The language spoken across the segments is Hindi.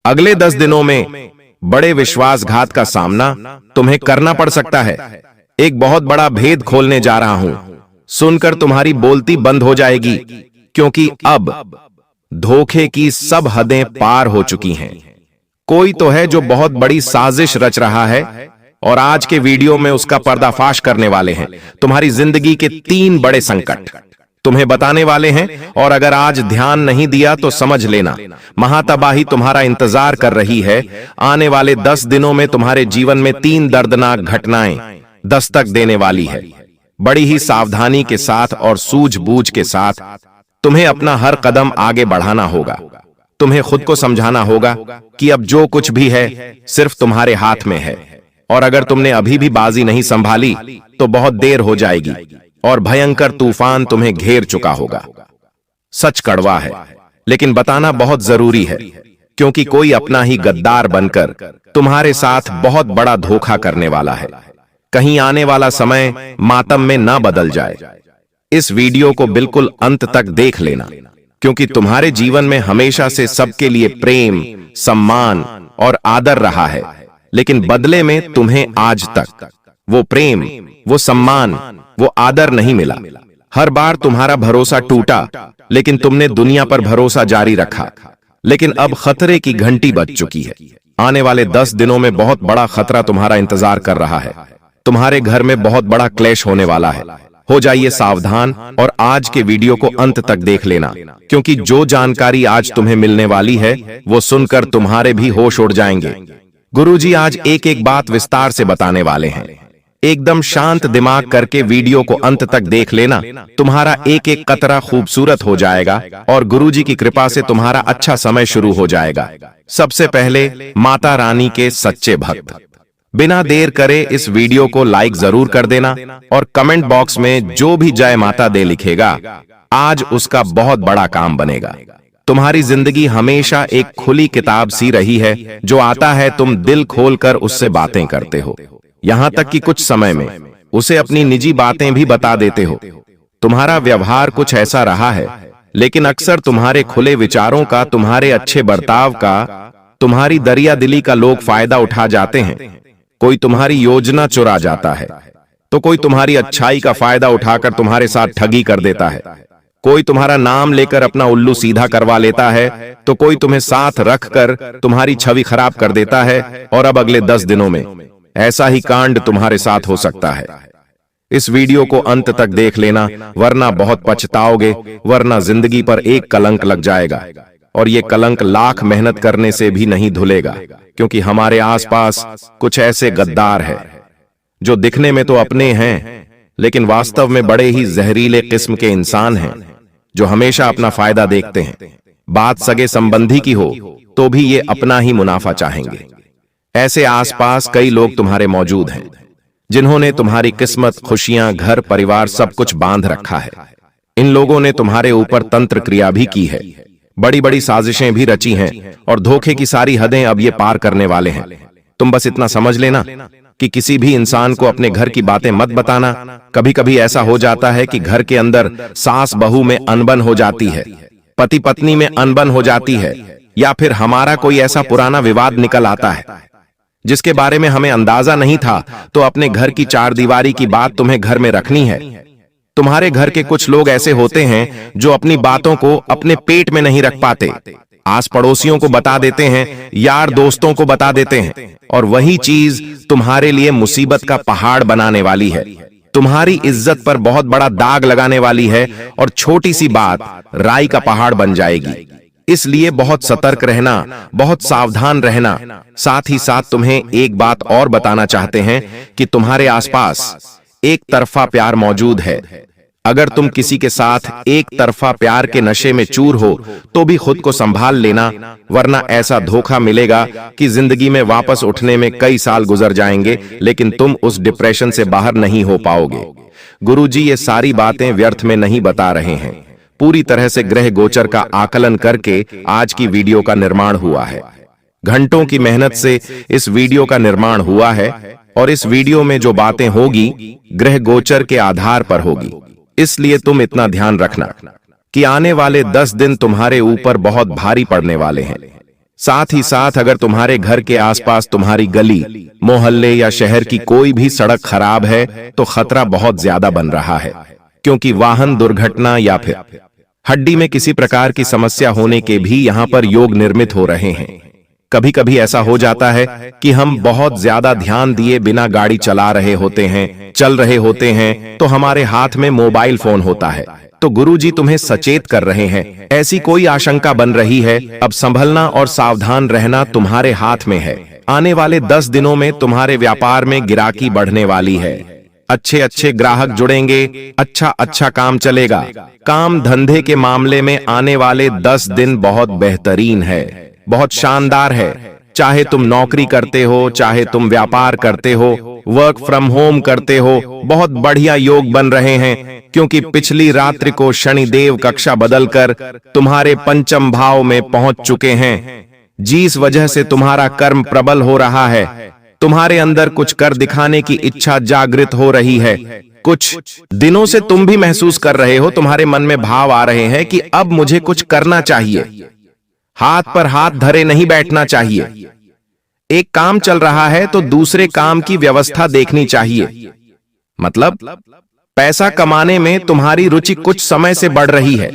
अगले 10 दिनों में बड़े विश्वासघात का सामना तुम्हें करना पड़ सकता है। एक बहुत बड़ा भेद खोलने जा रहा हूं, सुनकर तुम्हारी बोलती बंद हो जाएगी, क्योंकि अब धोखे की सब हदें पार हो चुकी हैं। कोई तो है जो बहुत बड़ी साजिश रच रहा है और आज के वीडियो में उसका पर्दाफाश करने वाले हैं। तुम्हारी जिंदगी के 3 बड़े संकट तुम्हें बताने वाले हैं, और अगर आज ध्यान नहीं दिया तो समझ लेना महातबाही तुम्हारा इंतजार कर रही है। आने वाले 10 दिनों में तुम्हारे जीवन में 3 दर्दनाक घटनाएं दस्तक देने वाली है। बड़ी ही सावधानी के साथ और सूझबूझ के साथ तुम्हें अपना हर कदम आगे बढ़ाना होगा। तुम्हें खुद को समझाना होगा कि अब जो कुछ भी है सिर्फ तुम्हारे हाथ में है, और अगर तुमने अभी भी बाजी नहीं संभाली तो बहुत देर हो जाएगी और भयंकर तूफान तुम्हें घेर चुका होगा। सच कड़वा है, लेकिन बताना बहुत जरूरी है, क्योंकि कोई अपना ही गद्दार बनकर तुम्हारे साथ बहुत बड़ा धोखा करने वाला है। कहीं आने वाला समय मातम में ना बदल जाए। इस वीडियो को बिल्कुल अंत तक देख लेना, क्योंकि तुम्हारे जीवन में हमेशा से सबके लिए प्रेम, सम्मान और आदर रहा है, लेकिन बदले में तुम्हें आज तक वो प्रेम, वो सम्मान, वो आदर नहीं मिला। हर बार तुम्हारा भरोसा टूटा, लेकिन तुमने दुनिया पर भरोसा जारी रखा। लेकिन अब खतरे की घंटी बज चुकी है। आने वाले 10 दिनों में बहुत बड़ा खतरा तुम्हारा इंतजार कर रहा है। तुम्हारे घर में बहुत बड़ा क्लेश होने वाला है। हो जाइए सावधान और आज के वीडियो को अंत तक देख लेना, क्योंकि जो जानकारी आज तुम्हें मिलने वाली है वो सुनकर तुम्हारे भी होश उड़ जाएंगे। गुरुजी आज एक एक बात विस्तार से बताने वाले हैं। एकदम शांत दिमाग करके वीडियो को अंत तक देख लेना। तुम्हारा एक एक कतरा खूबसूरत हो जाएगा और गुरुजी की कृपा से तुम्हारा अच्छा समय शुरू हो जाएगा। सबसे पहले माता रानी के सच्चे भक्त, बिना देर करे इस वीडियो को लाइक जरूर कर देना और कमेंट बॉक्स में जो भी जय माता दे लिखेगा आज उसका बहुत बड़ा काम बनेगा। तुम्हारी जिंदगी हमेशा एक खुली किताब सी रही है, जो आता है तुम दिल खोलकर उससे बातें करते हो, यहां तक कि कुछ समय में उसे अपनी निजी बातें भी बता देते हो। तुम्हारा व्यवहार कुछ ऐसा रहा है, लेकिन अक्सर तुम्हारे खुले विचारों का, तुम्हारे अच्छे बर्ताव का, तुम्हारी दरिया दिली का लोग फायदा उठा जाते हैं। कोई तुम्हारी योजना चुरा जाता है, तो कोई तुम्हारी अच्छाई का फायदा उठाकर तुम्हारे साथ ठगी कर देता है। कोई तुम्हारा नाम लेकर अपना उल्लू सीधा करवा लेता है, तो कोई तुम्हें साथ रखकर तुम्हारी छवि खराब कर देता है। और अब अगले 10 दिनों में ऐसा ही कांड तुम्हारे साथ हो सकता है। इस वीडियो को अंत तक देख लेना, वरना बहुत पछताओगे, वरना जिंदगी पर एक कलंक लग जाएगा, और ये कलंक लाख मेहनत करने से भी नहीं धुलेगा। क्योंकि हमारे आसपास कुछ ऐसे गद्दार हैं जो दिखने में तो अपने हैं, लेकिन वास्तव में बड़े ही जहरीले किस्म के इंसान हैं, जो हमेशा अपना फायदा देखते हैं। बात सगे संबंधी की हो तो भी ये अपना ही मुनाफा चाहेंगे। ऐसे आसपास कई लोग तुम्हारे मौजूद हैं, जिन्होंने तुम्हारी किस्मत, खुशियां, घर, परिवार सब कुछ बांध रखा है। इन लोगों ने तुम्हारे ऊपर तंत्र क्रिया भी की है, बड़ी बड़ी साजिशें भी रची हैं, और धोखे की सारी हदें अब ये पार करने वाले हैं। तुम बस इतना समझ लेना कि किसी भी इंसान को अपने घर की बातें मत बताना। कभी कभी ऐसा हो जाता है कि घर के अंदर सास बहू में अनबन हो जाती है, पति पत्नी में अनबन हो जाती है, या फिर हमारा कोई ऐसा पुराना विवाद निकल आता है जिसके बारे में हमें अंदाजा नहीं था। तो अपने घर की चारदीवारी की बात तुम्हें घर में रखनी है। तुम्हारे घर के कुछ लोग ऐसे होते हैं जो अपनी बातों को अपने पेट में नहीं रख पाते, आस पड़ोसियों को बता देते हैं, यार दोस्तों को बता देते हैं, और वही चीज तुम्हारे लिए मुसीबत का पहाड़ बनाने वाली है, तुम्हारी इज्जत पर बहुत बड़ा दाग लगाने वाली है, और छोटी सी बात राई का पहाड़ बन जाएगी। इसलिए बहुत सतर्क रहना, बहुत सावधान रहना। साथ ही साथ तुम्हें एक बात और बताना चाहते हैं कि तुम्हारे आसपास एक तरफा प्यार मौजूद है। अगर तुम किसी के साथ एक तरफा प्यार के नशे में चूर हो तो भी खुद को संभाल लेना, वरना ऐसा धोखा मिलेगा कि जिंदगी में वापस उठने में कई साल गुजर जाएंगे, लेकिन तुम उस डिप्रेशन से बाहर नहीं हो पाओगे। गुरुजी ये सारी बातें व्यर्थ में नहीं बता रहे हैं। पूरी तरह से ग्रह गोचर का आकलन करके आज की वीडियो का निर्माण हुआ है। घंटों की मेहनत से इस वीडियो का निर्माण हुआ है, और इस वीडियो में जो बातें होगी ग्रह गोचर के आधार पर होगी। इसलिए तुम इतना ध्यान रखना कि आने वाले 10 दिन तुम्हारे ऊपर बहुत भारी पड़ने वाले हैं। साथ ही साथ अगर तुम्हारे घर के आसपास तुम्हारी गली, मोहल्ले या शहर की कोई भी सड़क खराब है तो खतरा बहुत ज्यादा बन रहा है, क्योंकि वाहन दुर्घटना या फिर हड्डी में किसी प्रकार की समस्या होने के भी यहां पर योग निर्मित हो रहे हैं। कभी कभी ऐसा हो जाता है कि हम बहुत ज्यादा ध्यान दिए बिना गाड़ी चला रहे होते हैं, चल रहे होते हैं, तो हमारे हाथ में मोबाइल फोन होता है। तो गुरुजी तुम्हें सचेत कर रहे हैं, ऐसी कोई आशंका बन रही है, अब संभलना और सावधान रहना तुम्हारे हाथ में है। आने वाले 10 दिनों में तुम्हारे व्यापार में गिराकी बढ़ने वाली है, अच्छे अच्छे ग्राहक जुड़ेंगे, अच्छा काम चलेगा। काम धंधे के मामले में आने वाले 10 दिन बहुत बेहतरीन है, बहुत शानदार है। चाहे तुम नौकरी करते हो, चाहे तुम व्यापार करते हो, वर्क फ्रॉम होम करते हो, बहुत बढ़िया योग बन रहे हैं, क्योंकि पिछली रात्रि को शनिदेव कक्षा बदलकर तुम्हारे पंचम भाव में पहुंच चुके हैं, जिस वजह से तुम्हारा कर्म प्रबल हो रहा है। तुम्हारे अंदर कुछ कर दिखाने की इच्छा जागृत हो रही है। कुछ दिनों से तुम भी महसूस कर रहे हो, तुम्हारे मन में भाव आ रहे हैं कि अब मुझे कुछ करना चाहिए, हाथ पर हाथ धरे नहीं बैठना चाहिए। एक काम चल रहा है तो दूसरे काम की व्यवस्था देखनी चाहिए। मतलब पैसा कमाने में तुम्हारी रुचि कुछ समय से बढ़ रही है।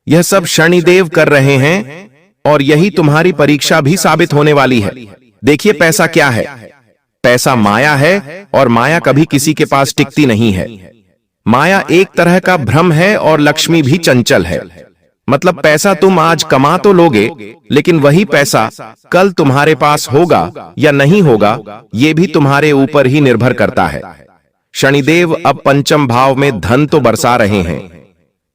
यह सब शनिदेव कर रहे हैं और यही तुम्हारी परीक्षा भी साबित होने वाली है। देखिए पैसा क्या है? पैसा माया है और माया कभी किसी के पास टिकती नहीं है। माया एक तरह का भ्रम है और लक्ष्मी भी चंचल है। मतलब पैसा तुम आज कमा तो लोगे, लेकिन वही पैसा कल तुम्हारे पास होगा या नहीं होगा, यह भी तुम्हारे ऊपर ही निर्भर करता है। शनिदेव अब पंचम भाव में धन तो बरसा रहे हैं,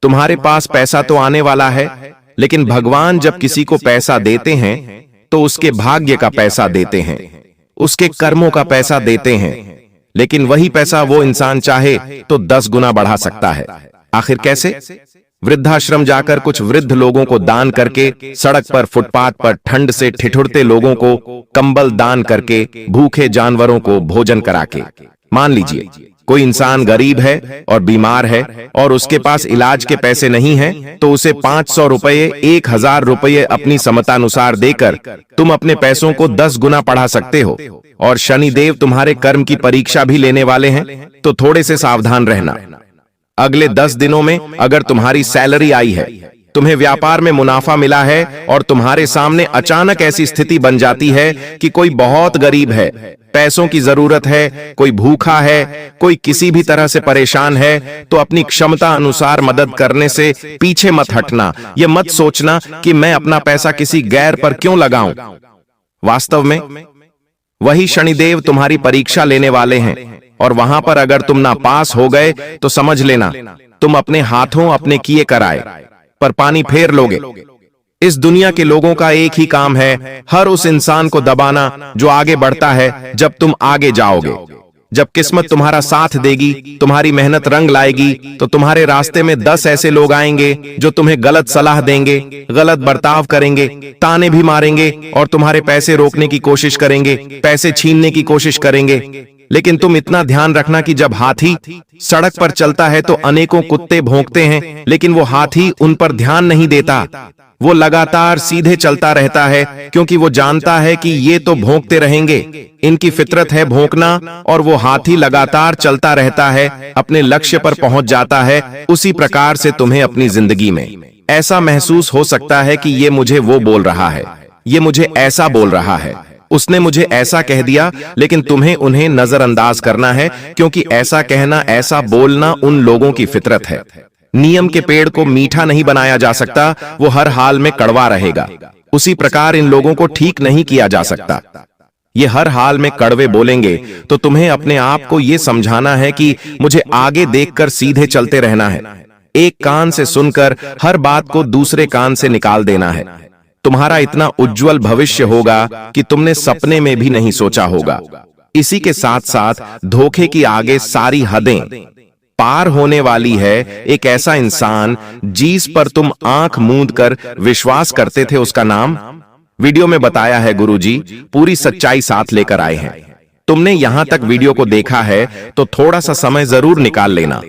तुम्हारे पास पैसा तो आने वाला है, लेकिन भगवान जब किसी को पैसा देते हैं तो उसके भाग्य का पैसा देते हैं, उसके कर्मों का पैसा देते हैं, लेकिन वही पैसा वो इंसान चाहे तो 10 गुना बढ़ा सकता है। आखिर कैसे? वृद्धाश्रम जाकर कुछ वृद्ध लोगों को दान करके, सड़क पर फुटपाथ पर ठंड से ठिठुरते लोगों को कंबल दान करके, भूखे जानवरों को भोजन करा के। मान लीजिए कोई इंसान गरीब है और बीमार है और उसके पास इलाज के पैसे नहीं हैं, तो उसे 500 रुपये, 1000 रुपये अपनी समतानुसार देकर तुम अपने पैसों को 10 गुना बढ़ा सकते हो। और शनिदेव तुम्हारे कर्म की परीक्षा भी लेने वाले हैं, तो थोड़े से सावधान रहना। अगले 10 दिनों में अगर तुम्हारी सैलरी आई है, तुम्हें व्यापार में मुनाफा मिला है और तुम्हारे सामने अचानक ऐसी स्थिति बन जाती है कि कोई बहुत गरीब है, पैसों की जरूरत है, कोई भूखा है, कोई किसी भी तरह से परेशान है, तो अपनी क्षमता अनुसार मदद करने से पीछे मत हटना। यह मत सोचना कि मैं अपना पैसा किसी गैर पर क्यों लगाऊं। वास्तव में वही शनिदेव तुम्हारी परीक्षा लेने वाले हैं, और वहां पर अगर तुम ना पास हो गए तो समझ लेना तुम अपने हाथों अपने किए कराए पर पानी फेर लोगे। इस दुनिया के लोगों का एक ही काम है, हर उस इंसान को दबाना जो आगे बढ़ता है। जब तुम आगे जाओगे, जब किस्मत तुम्हारा साथ देगी, तुम्हारी मेहनत रंग लाएगी, तो तुम्हारे रास्ते में 10 ऐसे लोग आएंगे जो तुम्हें गलत सलाह देंगे, गलत बर्ताव करेंगे, ताने भी मारेंगे और तुम्हारे पैसे रोकने की कोशिश करेंगे, पैसे छीनने की कोशिश करेंगे। लेकिन तुम इतना ध्यान रखना कि जब हाथी सड़क पर चलता है तो अनेकों कुत्ते भौंकते हैं, लेकिन वो हाथी उन पर ध्यान नहीं देता। वो लगातार सीधे चलता रहता है, क्योंकि वो जानता है कि ये तो भौंकते रहेंगे, इनकी फितरत है भौंकना, और वो हाथी लगातार चलता रहता है, अपने लक्ष्य पर पहुंच जाता है। उसी प्रकार से तुम्हें अपनी जिंदगी में ऐसा महसूस हो सकता है कि ये मुझे वो बोल रहा है, ये मुझे ऐसा बोल रहा है, उसने मुझे ऐसा कह दिया, लेकिन तुम्हें उन्हें नजरअंदाज करना है, क्योंकि ऐसा कहना, ऐसा बोलना उन लोगों की फितरत है। नियम के पेड़ को मीठा नहीं बनाया जा सकता, वो हर हाल में कड़वा रहेगा। उसी प्रकार इन लोगों को ठीक नहीं किया जा सकता, ये हर हाल में कड़वे बोलेंगे। तो तुम्हें अपने आप को ये समझाना है कि मुझे आगे देखकर सीधे चलते रहना है। एक कान से सुनकर हर बात को दूसरे कान से निकाल देना है। तुम्हारा इतना उज्जवल भविष्य होगा कि तुमने सपने में भी नहीं सोचा होगा। इसी के साथ साथ धोखे की आगे सारी हदें पार होने वाली है। एक ऐसा इंसान जिस पर तुम आंख मूंद कर विश्वास करते थे, उसका नाम वीडियो में बताया है गुरुजी, पूरी सच्चाई साथ लेकर आए हैं। तुमने यहां तक वीडियो को देखा है तो थोड़ा सा समय जरूर निकाल लेना,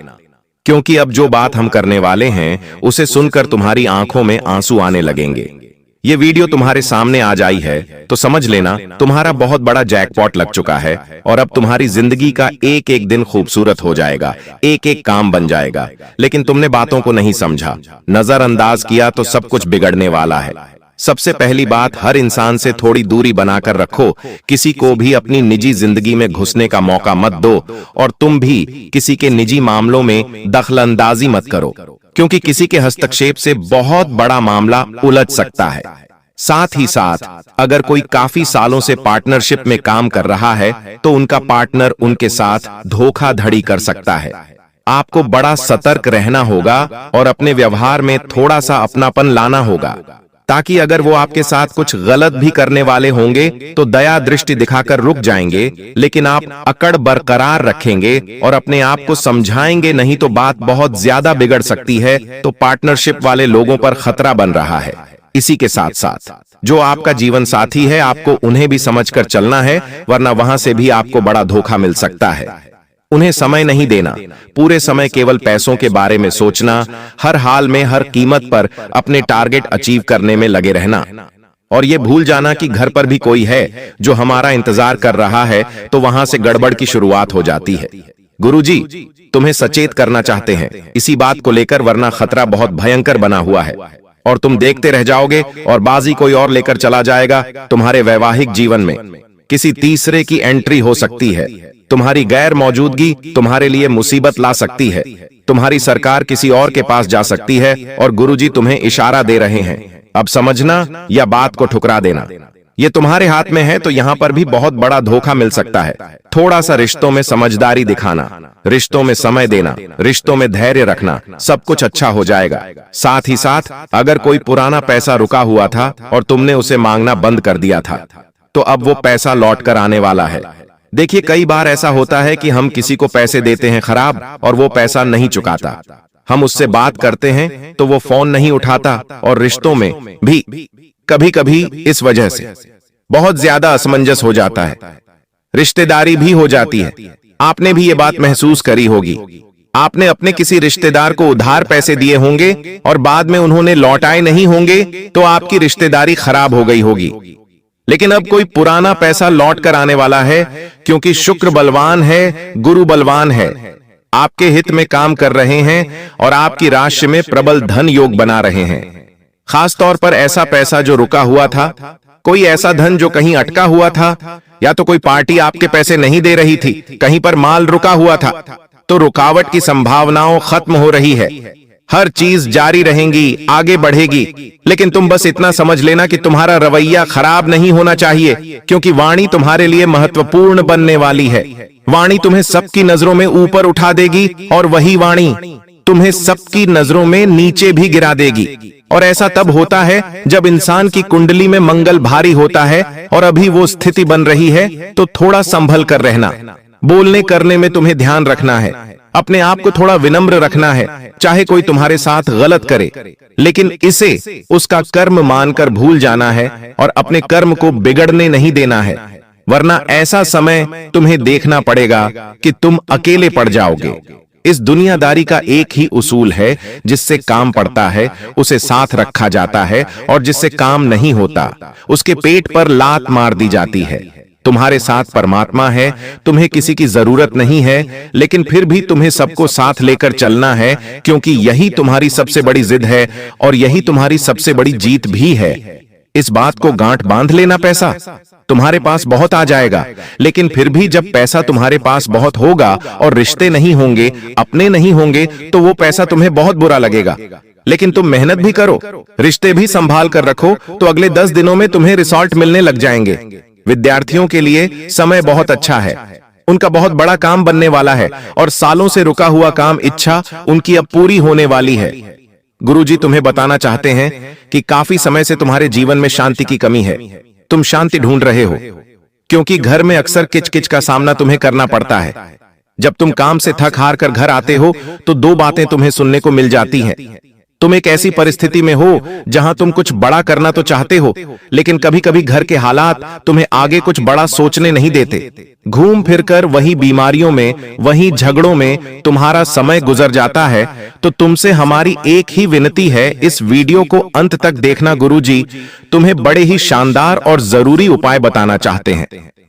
क्योंकि अब जो बात हम करने वाले हैं उसे सुनकर तुम्हारी आंखों में आंसू आने लगेंगे। ये वीडियो तुम्हारे सामने आ जाई है तो समझ लेना तुम्हारा बहुत बड़ा जैकपॉट लग चुका है और अब तुम्हारी जिंदगी का एक एक दिन खूबसूरत हो जाएगा, एक एक काम बन जाएगा। लेकिन तुमने बातों को नहीं समझा, नजरअंदाज किया तो सब कुछ बिगड़ने वाला है। सबसे पहली बात, हर इंसान से थोड़ी दूरी बनाकर रखो। किसी को भी अपनी निजी जिंदगी में घुसने का मौका मत दो और तुम भी किसी के निजी मामलों में दखलंदाजी मत करो, क्योंकि किसी के हस्तक्षेप से बहुत बड़ा मामला उलझ सकता है। साथ ही साथ अगर कोई काफी सालों से पार्टनरशिप में काम कर रहा है तो उनका पार्टनर उनके साथ धोखाधड़ी कर सकता है। आपको बड़ा सतर्क रहना होगा और अपने व्यवहार में थोड़ा सा अपनापन लाना होगा, ताकि अगर वो आपके साथ कुछ गलत भी करने वाले होंगे तो दया दृष्टि दिखाकर रुक जाएंगे, लेकिन आप अकड़ बरकरार रखेंगे और अपने आप को समझाएंगे, नहीं तो बात बहुत ज्यादा बिगड़ सकती है। तो पार्टनरशिप वाले लोगों पर खतरा बन रहा है। इसी के साथ साथ जो आपका जीवन साथी है, आपको उन्हें भी समझकर चलना है, वरना वहां से भी आपको बड़ा धोखा मिल सकता है। उन्हें समय नहीं देना, पूरे समय केवल पैसों के बारे में सोचना, हर हाल में हर कीमत पर अपने टारगेट अचीव करने में लगे रहना और ये भूल जाना कि घर पर भी कोई है जो हमारा इंतजार कर रहा है, तो वहां से गड़बड़ की शुरुआत हो जाती है। गुरुजी तुम्हें सचेत करना चाहते हैं इसी बात को लेकर, वरना खतरा बहुत भयंकर बना हुआ है और तुम देखते रह जाओगे और बाजी कोई और लेकर चला जाएगा। तुम्हारे वैवाहिक जीवन में किसी तीसरे की एंट्री हो सकती है। तुम्हारी गैर मौजूदगी तुम्हारे लिए मुसीबत ला सकती है। तुम्हारी सरकार किसी और के पास जा सकती है और गुरुजी तुम्हें इशारा दे रहे हैं, अब समझना या बात को ठुकरा देना। ये तुम्हारे हाथ में है, तो यहाँ पर भी बहुत बड़ा धोखा मिल सकता है। थोड़ा सा रिश्तों में समझदारी दिखाना, रिश्तों में समय देना, रिश्तों में धैर्य रखना, सब कुछ अच्छा हो जाएगा। साथ ही साथ अगर कोई पुराना पैसा रुका हुआ था और तुमने उसे मांगना बंद कर दिया था, तो अब वो पैसा लौट कर आने वाला है। देखिए, कई बार ऐसा होता है कि हम किसी को पैसे देते हैं खराब और वो पैसा नहीं चुकाता। हम उससे बात करते हैं तो वो फोन नहीं उठाता और रिश्तों में भी कभी कभी इस वजह से बहुत ज्यादा असमंजस हो जाता है, रिश्तेदारी भी हो जाती है। आपने भी ये बात महसूस करी होगी। आपने अपने किसी रिश्तेदार को उधार पैसे दिए होंगे और बाद में उन्होंने लौटाए नहीं होंगे, तो आपकी रिश्तेदारी खराब हो गई होगी। लेकिन अब कोई पुराना पैसा लौट कर आने वाला है, क्योंकि शुक्र बलवान है, गुरु बलवान है, आपके हित में काम कर रहे हैं और आपकी राशि में प्रबल धन योग बना रहे हैं। खास तौर पर ऐसा पैसा जो रुका हुआ था, कोई ऐसा धन जो कहीं अटका हुआ था, या तो कोई पार्टी आपके पैसे नहीं दे रही थी, कहीं पर माल रुका हुआ था, तो रुकावट की संभावनाओं खत्म हो रही है। हर चीज जारी रहेंगी, आगे बढ़ेगी। लेकिन तुम बस इतना समझ लेना कि तुम्हारा रवैया खराब नहीं होना चाहिए, क्योंकि वाणी तुम्हारे लिए महत्वपूर्ण बनने वाली है। वाणी तुम्हें सबकी नजरों में ऊपर उठा देगी और वही वाणी तुम्हें सबकी नजरों में नीचे भी गिरा देगी। और ऐसा तब होता है जब इंसान की कुंडली में मंगल भारी होता है और अभी वो स्थिति बन रही है, तो थोड़ा संभल कर रहना। बोलने करने में तुम्हें ध्यान रखना है, अपने आप को थोड़ा विनम्र रखना है। चाहे कोई तुम्हारे साथ गलत करे, लेकिन इसे उसका कर्म मानकर भूल जाना है और अपने कर्म को बिगड़ने नहीं देना है, वरना ऐसा समय तुम्हें देखना पड़ेगा कि तुम अकेले पड़ जाओगे। इस दुनियादारी का एक ही उसूल है, जिससे काम पड़ता है उसे साथ रखा जाता है और जिससे काम नहीं होता उसके पेट पर लात मार दी जाती है। तुम्हारे साथ परमात्मा है, तुम्हें किसी की जरूरत नहीं है, लेकिन फिर भी तुम्हें सबको साथ लेकर चलना है, क्योंकि यही तुम्हारी सबसे बड़ी जिद है और यही तुम्हारी सबसे बड़ी जीत भी है। इस बात को गांठ बांध लेना। पैसा तुम्हारे पास बहुत आ जाएगा, लेकिन फिर भी जब पैसा तुम्हारे पास बहुत होगा और रिश्ते नहीं होंगे, अपने नहीं होंगे, तो वो पैसा तुम्हें बहुत बुरा लगेगा। लेकिन तुम मेहनत भी करो, रिश्ते भी संभाल कर रखो, तो अगले 10 दिनों में तुम्हें रिजल्ट मिलने लग जाएंगे। विद्यार्थियों के लिए समय बहुत अच्छा है, उनका बहुत बड़ा काम बनने वाला है और सालों से रुका हुआ काम इच्छा उनकी अब पूरी होने वाली है। गुरुजी तुम्हें बताना चाहते हैं कि काफी समय से तुम्हारे जीवन में शांति की कमी है। तुम शांति ढूंढ रहे हो, क्योंकि घर में अक्सर किचकिच का सामना तुम्हें करना पड़ता है। जब तुम काम से थक हार कर घर आते हो तो 2 बातें तुम्हें सुनने को मिल जाती हैं। तुम एक ऐसी परिस्थिति में हो जहां तुम कुछ बड़ा करना तो चाहते हो, लेकिन कभी कभी घर के हालात तुम्हें आगे कुछ बड़ा सोचने नहीं देते। घूम फिरकर वही बीमारियों में, वही झगड़ों में तुम्हारा समय गुजर जाता है। तो तुमसे हमारी एक ही विनती है, इस वीडियो को अंत तक देखना। गुरुजी तुम्हें बड़े ही शानदार और जरूरी उपाय बताना चाहते हैं।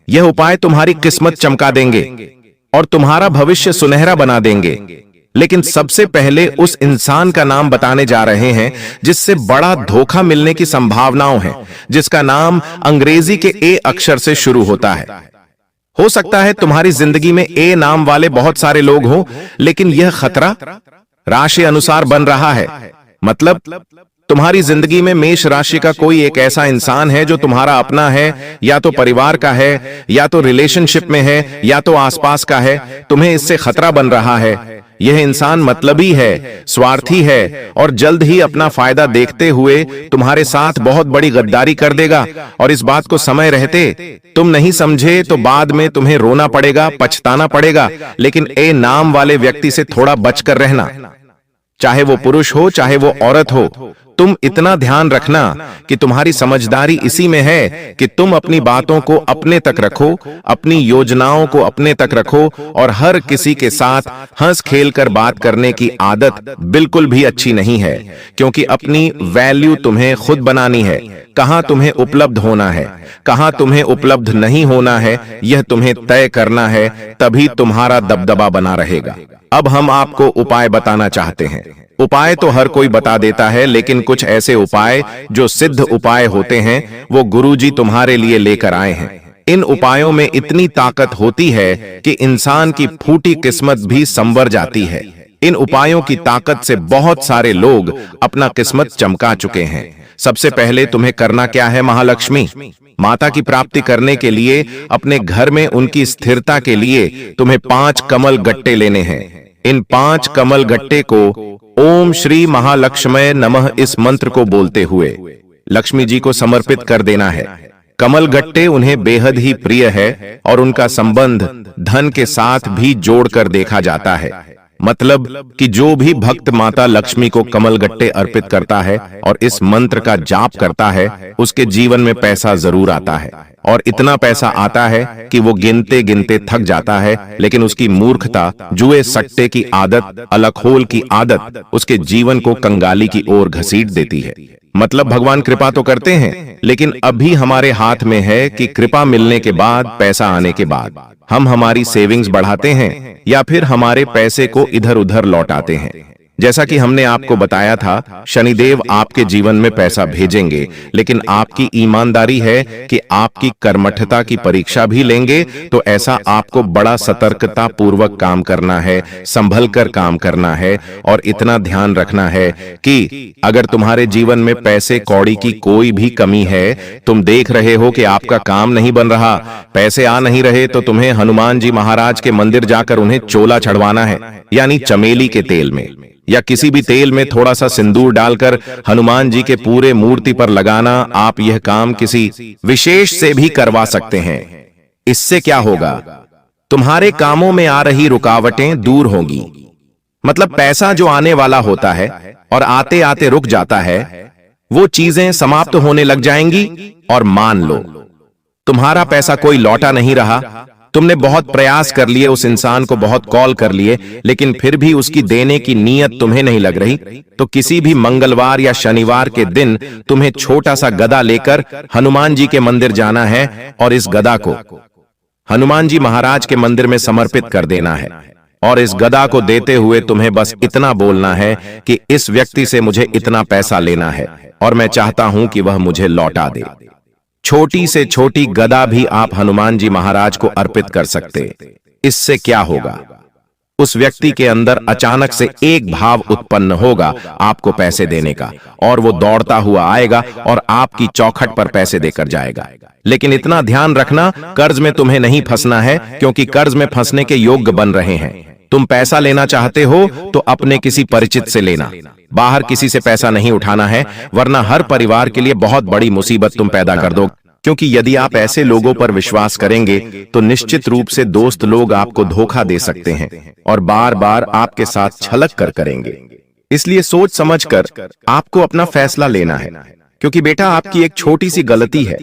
यह उपाय तुम्हारी किस्मत चमका देंगे और तुम्हारा भविष्य सुनहरा बना देंगे। लेकिन सबसे पहले उस इंसान का नाम बताने जा रहे हैं जिससे बड़ा धोखा मिलने की संभावनाओं हैं, जिसका नाम अंग्रेजी के ए अक्षर से शुरू होता है। हो सकता है तुम्हारी जिंदगी में ए नाम वाले बहुत सारे लोग हों, लेकिन यह खतरा राशि अनुसार बन रहा है। मतलब तुम्हारी जिंदगी में मेष राशि का कोई एक ऐसा इंसान है जो तुम्हारा अपना है, या तो परिवार का है, या तो रिलेशनशिप में है, या तो आसपास का है। तुम्हें इससे खतरा बन रहा है। यह इंसान मतलबी है, स्वार्थी है और जल्द ही अपना फायदा देखते हुए तुम्हारे साथ बहुत बड़ी गद्दारी कर देगा। और इस बात को समय रहते तुम नहीं समझे तो बाद में तुम्हें रोना पड़ेगा, पछताना पड़ेगा। लेकिन ए नाम वाले व्यक्ति से थोड़ा बचकर रहना, चाहे वो पुरुष हो चाहे वो औरत हो। तुम इतना ध्यान रखना कि तुम्हारी समझदारी इसी में है कि तुम अपनी बातों को अपने तक रखो, अपनी योजनाओं को अपने तक रखो और हर किसी के साथ हंस खेल कर बात करने की आदत बिल्कुल भी अच्छी नहीं है, क्योंकि अपनी वैल्यू तुम्हें खुद बनानी है। कहां तुम्हें उपलब्ध होना है, कहां तुम्हें उपलब्ध नहीं होना है, यह तुम्हें तय करना है, तभी तुम्हारा दबदबा बना रहेगा। अब हम आपको उपाय बताना चाहते हैं। उपाय तो हर कोई बता देता है, लेकिन कुछ ऐसे उपाय जो सिद्ध उपाय होते हैं वो गुरुजी तुम्हारे लिए लेकर आए हैं। इन उपायों में इतनी ताकत होती है कि इंसान की फूटी किस्मत भी संवर जाती है। इन उपायों की ताकत से बहुत सारे लोग अपना किस्मत चमका चुके हैं। सबसे पहले तुम्हें करना क्या है? महालक्ष्मी माता की प्राप्ति करने के लिए, अपने घर में उनकी स्थिरता के लिए तुम्हें 5 कमल गट्टे लेने हैं। इन 5 कमल गट्टे को ओम श्री महालक्ष्मय नमः इस मंत्र को बोलते हुए लक्ष्मी जी को समर्पित कर देना है। कमल गट्टे उन्हें बेहद ही प्रिय है और उनका संबंध धन के साथ भी जोड़कर देखा जाता है। मतलब कि जो भी भक्त माता लक्ष्मी को कमल गट्टे अर्पित करता है और इस मंत्र का जाप करता है, उसके जीवन में पैसा जरूर आता है। और इतना पैसा आता है कि वो गिनते गिनते थक जाता है, लेकिन उसकी मूर्खता, जुए सट्टे की आदत, अलखोल की आदत उसके जीवन को कंगाली की ओर घसीट देती है। मतलब भगवान कृपा तो करते हैं, लेकिन अभी हमारे हाथ में है कि कृपा मिलने के बाद, पैसा आने के बाद हम हमारी सेविंग्स बढ़ाते हैं या फिर हमारे पैसे को इधर उधर लौटाते हैं। जैसा कि हमने आपको बताया था, शनिदेव आपके जीवन में पैसा भेजेंगे, लेकिन आपकी ईमानदारी है कि आपकी कर्मठता की परीक्षा भी लेंगे। तो ऐसा आपको बड़ा सतर्कता पूर्वक काम करना है, संभल कर काम करना है और इतना ध्यान रखना है कि अगर तुम्हारे जीवन में पैसे कौड़ी की कोई भी कमी है, तुम देख रहे हो कि आपका काम नहीं बन रहा, पैसे आ नहीं रहे, तो तुम्हें हनुमान जी महाराज के मंदिर जाकर उन्हें चोला चढ़वाना है, यानी चमेली के तेल में या किसी भी तेल में थोड़ा सा सिंदूर डालकर हनुमान जी के पूरे मूर्ति पर लगाना। आप यह काम किसी विशेष से भी करवा सकते हैं। इससे क्या होगा? तुम्हारे कामों में आ रही रुकावटें दूर होंगी। मतलब पैसा जो आने वाला होता है और आते आते रुक जाता है, वो चीजें समाप्त होने लग जाएंगी। और मान लो तुम्हारा पैसा कोई लौटा नहीं रहा, तुमने बहुत प्रयास कर लिए, उस इंसान को बहुत कॉल कर लिए, लेकिन फिर भी उसकी देने की नीयत तुम्हें नहीं लग रही, तो किसी भी मंगलवार या शनिवार के दिन तुम्हें छोटा सा गदा लेकर हनुमान जी के मंदिर जाना है और इस गदा को हनुमान जी महाराज के मंदिर में समर्पित कर देना है। और इस गदा को देते हुए तुम्हें बस इतना बोलना है कि इस व्यक्ति से मुझे इतना पैसा लेना है और मैं चाहता हूं कि वह मुझे लौटा दे। छोटी से छोटी गदा भी आप हनुमान जी महाराज को अर्पित कर सकते। इससे क्या होगा? उस व्यक्ति के अंदर अचानक से एक भाव उत्पन्न होगा आपको पैसे देने का, और वो दौड़ता हुआ आएगा और आपकी चौखट पर पैसे देकर जाएगा। लेकिन इतना ध्यान रखना, कर्ज में तुम्हें नहीं फंसना है, क्योंकि कर्ज में फंसने के योग्य बन रहे हैं। तुम पैसा लेना चाहते हो तो अपने किसी परिचित से लेना, बाहर किसी से पैसा नहीं उठाना है, वरना हर परिवार के लिए बहुत बड़ी मुसीबत तुम पैदा कर दो। क्योंकि यदि आप ऐसे लोगों पर विश्वास करेंगे तो निश्चित रूप से दोस्त लोग आपको धोखा दे सकते हैं और बार बार आपके साथ छलक कर करेंगे। इसलिए सोच समझकर आपको अपना फैसला लेना है, क्योंकि बेटा आपकी एक छोटी सी गलती है